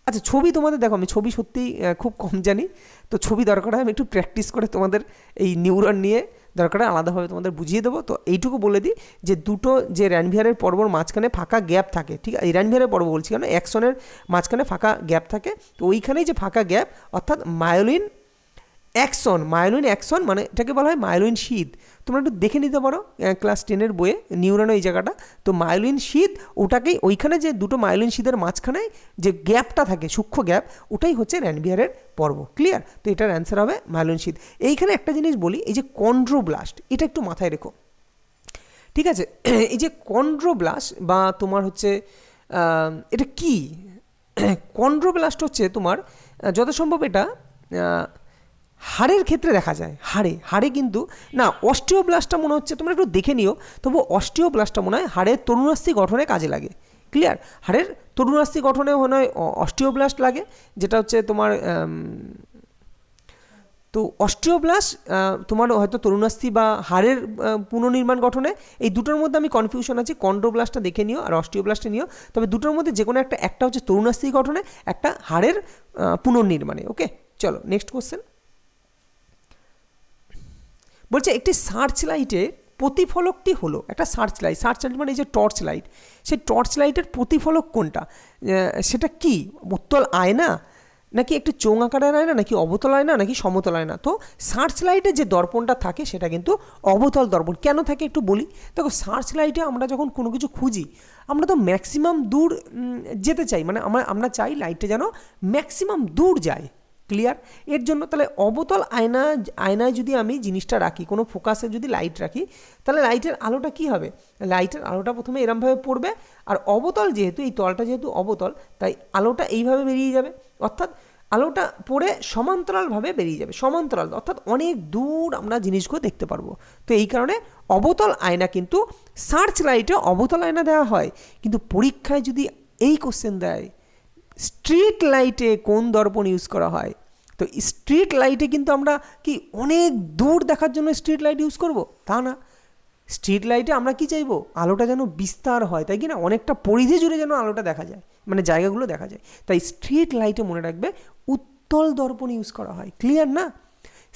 আচ্ছা ছবি তোমাদের দেখো, আমি ছবি সত্যিই খুব কম জানি, তো ছবি দরকার হয় আমি একটু প্র্যাকটিস করে তোমাদের এই নিউরন নিয়ে দরকার হয় আলাদাভাবে তোমাদের বুঝিয়ে দেবো। তো এইটুকু বলে দিই যে দুটো যে র্যানভিয়ারের পর্বর মাঝখানে ফাঁকা গ্যাপ থাকে, ঠিক আছে? এই র্যানভিয়ারের পর্ব বলছি কেন, অ্যাকশনের মাঝখানে ফাঁকা গ্যাপ থাকে। তো ওইখানেই যে ফাঁকা গ্যাপ, অর্থাৎ মায়োলিন অ্যাকশন, মায়োলিন অ্যাকশন মানে এটাকে বলা হয় মায়োলিন শীথ। তোমরা একটু দেখে নিতে পারো ক্লাস 10-এর বইয়ে, নিউরনের এই জায়গাটা। তো মায়োলিন শীথ, ওটাকেই ওইখানে যে দুটো মায়োলিন শীথের মাঝখানে যে গ্যাপটা থাকে, সূক্ষ্ম গ্যাপ, ওটাই হচ্ছে র্যানভিয়ারের পর্ব। ক্লিয়ার? তো এটার অ্যান্সার হবে মায়োলিন শীথ। এইখানে একটা জিনিস বলি, এই যে কন্ড্রোব্লাস্ট, এটা একটু মাথায় রেখো, ঠিক আছে? এই যে কন্ড্রোব্লাস্ট বা তোমার হচ্ছে এটা কি? কন্ড্রোব্লাস্ট হচ্ছে তোমার যত সম্ভব এটা হাড়ের ক্ষেত্রে দেখা যায়। হাড়ে কিন্তু না, অস্টিওব্লাস্টটা মনে হচ্ছে, তোমরা একটু দেখে নিও, তবু অস্টিওব্লাস্টটা মনে হয় হাড়ের তরুণাস্থি গঠনে কাজে লাগে। ক্লিয়ার? হাড়ের তরুণাস্থি গঠনে মনে হয় অস্টিওব্লাস্ট লাগে, যেটা হচ্ছে তোমার তো অস্টিওব্লাস্ট তোমার হয়তো তরুণাস্থি বা হাড়ের পুনর্নির্মাণ গঠনে, এই দুটোর মধ্যে আমি কনফিউশন আছি। কন্ড্রোব্লাস্টটা দেখে নিও আর অস্টিওব্লাস্টে নিও, তবে দুটোর মধ্যে যে কোনো একটা হচ্ছে তরুণাস্থি গঠনে, একটা হাড়ের পুনর্নির্মাণে। ওকে, চলো নেক্সট কোশ্চেন। বলছে একটি সার্চ লাইটের প্রতিফলকটি হলো, একটা সার্চ লাইট মানে এই যে টর্চ লাইট, সেই টর্চ লাইটের প্রতিফলক কোনটা? সেটা কি? উত্তল আয়না, নাকি একটু চোঙ আকারের আয়না, নাকি অবতল আয়না, নাকি সমতল আয়না? তো সার্চ লাইটে যে দর্পণটা থাকে সেটা কিন্তু অবতল দর্পণ। কেন থাকে একটু বলি। দেখো সার্চ লাইটে আমরা যখন কোনো কিছু খুঁজি, আমরা তো ম্যাক্সিমাম দূর যেতে চাই, মানে আমরা চাই লাইটটা যেন ম্যাক্সিমাম দূর যায়। ক্লিয়ার? এর জন্য তাহলে অবতল আয়নায় যদি আমি জিনিসটা রাখি, কোনো ফোকাসে যদি লাইট রাখি, তাহলে লাইটের আলোটা কি হবে? লাইটের আলোটা প্রথমে এরমভাবে পড়বে, আর অবতল যেহেতু, এই তলটা যেহেতু অবতল, তাই আলোটা এইভাবে বেরিয়ে যাবে, অর্থাৎ আলোটা পড়ে সমান্তরালভাবে বেরিয়ে যাবে। সমান্তরাল অর্থাৎ অনেক দূর আমরা জিনিসগুলো দেখতে পারবো। তো এই কারণে অবতল আয়না, কিন্তু সার্চ লাইটে অবতল আয়না দেওয়া হয়। কিন্তু পরীক্ষায় যদি এই কোশ্চেন দেয়, স্ট্রিট লাইটে কোন দর্পণ ইউজ করা হয়, তো স্ট্রিট লাইটে কিন্তু আমরা কি অনেক দূর দেখার জন্য স্ট্রিট লাইট ইউজ করব? তা না, স্ট্রিট লাইটে আমরা কি চাইবো, আলোটা যেন বিস্তার হয়, তাই কি না, অনেকটা পরিধি জুড়ে যেন আলোটা দেখা যায়, মানে জায়গাগুলো দেখা যায়। তাই স্ট্রিট লাইটে মনে রাখবে উত্তল দর্পণ ইউজ করা হয়। ক্লিয়ার না?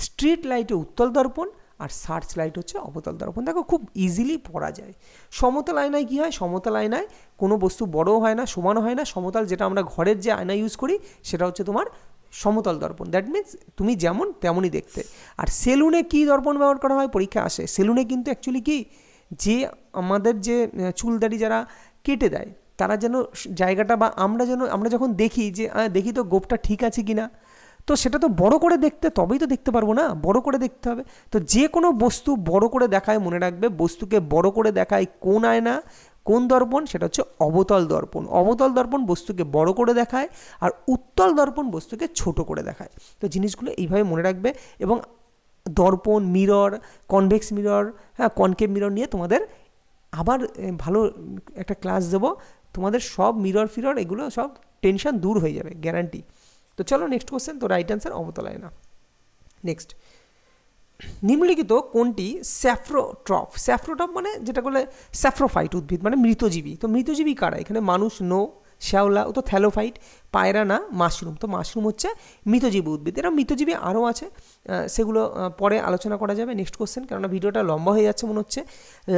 স্ট্রিট লাইটে উত্তল দর্পণ আর সার্চ লাইট হচ্ছে অবতল দর্পণ। দেখো খুব ইজিলি পড়া যায়। সমতল আয়নায় কী হয়, সমতল আয়নায় কোনো বস্তু বড়ও হয় না, সমানও হয় না। সমতল যেটা আমরা ঘরের যে আয়না ইউজ করি সেটা হচ্ছে তোমার সমতল দর্পণ। দ্যাট মিনস তুমি যেমন তেমনই দেখতে। আর সেলুনে কী দর্পণ ব্যবহার করা হয়, পরীক্ষা আসে। সেলুনে কিন্তু অ্যাকচুয়ালি কি, যে আমাদের যে চুলদাড়ি যারা কেটে দেয় তারা যেন জায়গাটা, বা আমরা যখন দেখি যে দেখি তো গোপটা ঠিক আছে কি না, তো সেটা তো বড় করে দেখতে, তবেই তো দেখতে পারবো না, বড় করে দেখতে হবে। তো যে কোনো বস্তু বড় করে দেখায়, মনে রাখবে বস্তুকে বড় করে দেখায় কোন আয়না, কোন দর্পণ, সেটা হচ্ছে অবতল দর্পণ। অবতল দর্পণ বস্তুকে বড় করে দেখায় আর উত্তল দর্পণ বস্তুকে ছোট করে দেখায়। তো জিনিসগুলো এইভাবে মনে রাখবে। এবং দর্পণ, মিরর, কনভেক্স মিরর, হ্যাঁ কনকেভ মিরর নিয়ে তোমাদের আবার ভালো একটা ক্লাস দেবো। তোমাদের সব মিরর ফিরর এগুলো সব টেনশন দূর হয়ে যাবে, গ্যারান্টি। তো চলো নেক্সট কোশ্চেন। তো রাইট অ্যান্সার অবতল আয়না। নেক্সট, নিম্নলিখিত কোনটি স্যাফ্রোট্রফ? স্যাফ্রোট্রফ মানে যেটা বলে স্যাফ্রোফাইট উদ্ভিদ, মানে মৃতজীবী। তো মৃতজীবী কারা? এখানে মানুষ নো, শ্যাওলা ও তো থ্যালোফাইট, পায়রা না, মাশরুম। তো মাশরুম হচ্ছে মৃতজীবী উদ্ভিদ। এরা মৃতজীবী আরও আছে, সেগুলো পরে আলোচনা করা যাবে। নেক্সট কোশ্চেন, কেননা ভিডিওটা লম্বা হয়ে যাচ্ছে মনে হচ্ছে।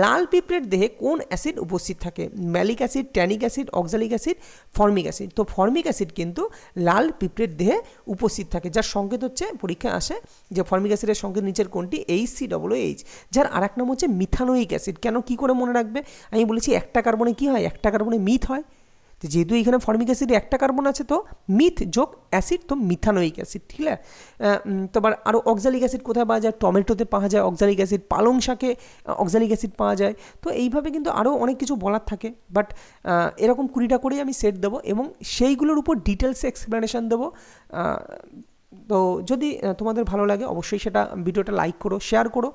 লাল পিঁপড়ের দেহে কোন অ্যাসিড উপস্থিত থাকে? Malic acid, tannic acid, oxalic acid, formic acid. তো ফর্মিক অ্যাসিড কিন্তু লাল পিঁপড়ের দেহে উপস্থিত থাকে, যার সংকেত হচ্ছে, পরীক্ষায় আসে যে ফর্মিক অ্যাসিডের সংকেত নিচের কোনটি? HCOOH। যার আর এক নাম হচ্ছে মিথানোইক অ্যাসিড। কেন, কী করে মনে রাখবে? আমি বলেছি একটা কার্বনে কী হয়, একটা কার্বনে মিথ হয়। তো যেহেতু এখানে ফর্মিক অ্যাসিডে একটা কার্বন আছে, তো মিথ যোগ অ্যাসিড, তো মিথানোইক অ্যাসিড। ঠিক আছে? তারপর আরও অক্সালিক অ্যাসিড কোথায় পাওয়া যায়? টমেটোতে পাওয়া যায় অক্সালিক অ্যাসিড, পালং শাকে অক্সালিক অ্যাসিড পাওয়া যায়। তো এইভাবে কিন্তু আরও অনেক কিছু বলার থাকে, বাট এরকম 20টা করেই আমি সেট দেবো এবং সেইগুলোর উপর ডিটেলসে এক্সপ্লেনেশন দেবো। তো যদি তোমাদের ভালো লাগে অবশ্যই সেটা ভিডিওটা লাইক করো, শেয়ার করো,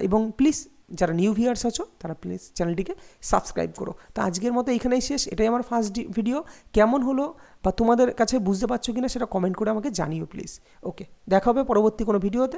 এবং প্লিজ যারা নিউ ভিউয়ার্স আছো তারা প্লিজ চ্যানেলটিকে সাবস্ক্রাইব করো। তো আজকের মতো এখানেই শেষ। এটাই আমার ফার্স্ট ভিডিও। কেমন হলো বা তোমাদের কাছে বুঝতে পারছো কিনা সেটা কমেন্ট করে আমাকে জানিও প্লিজ। ওকে, দেখা হবে পরবর্তী কোনো ভিডিওতে।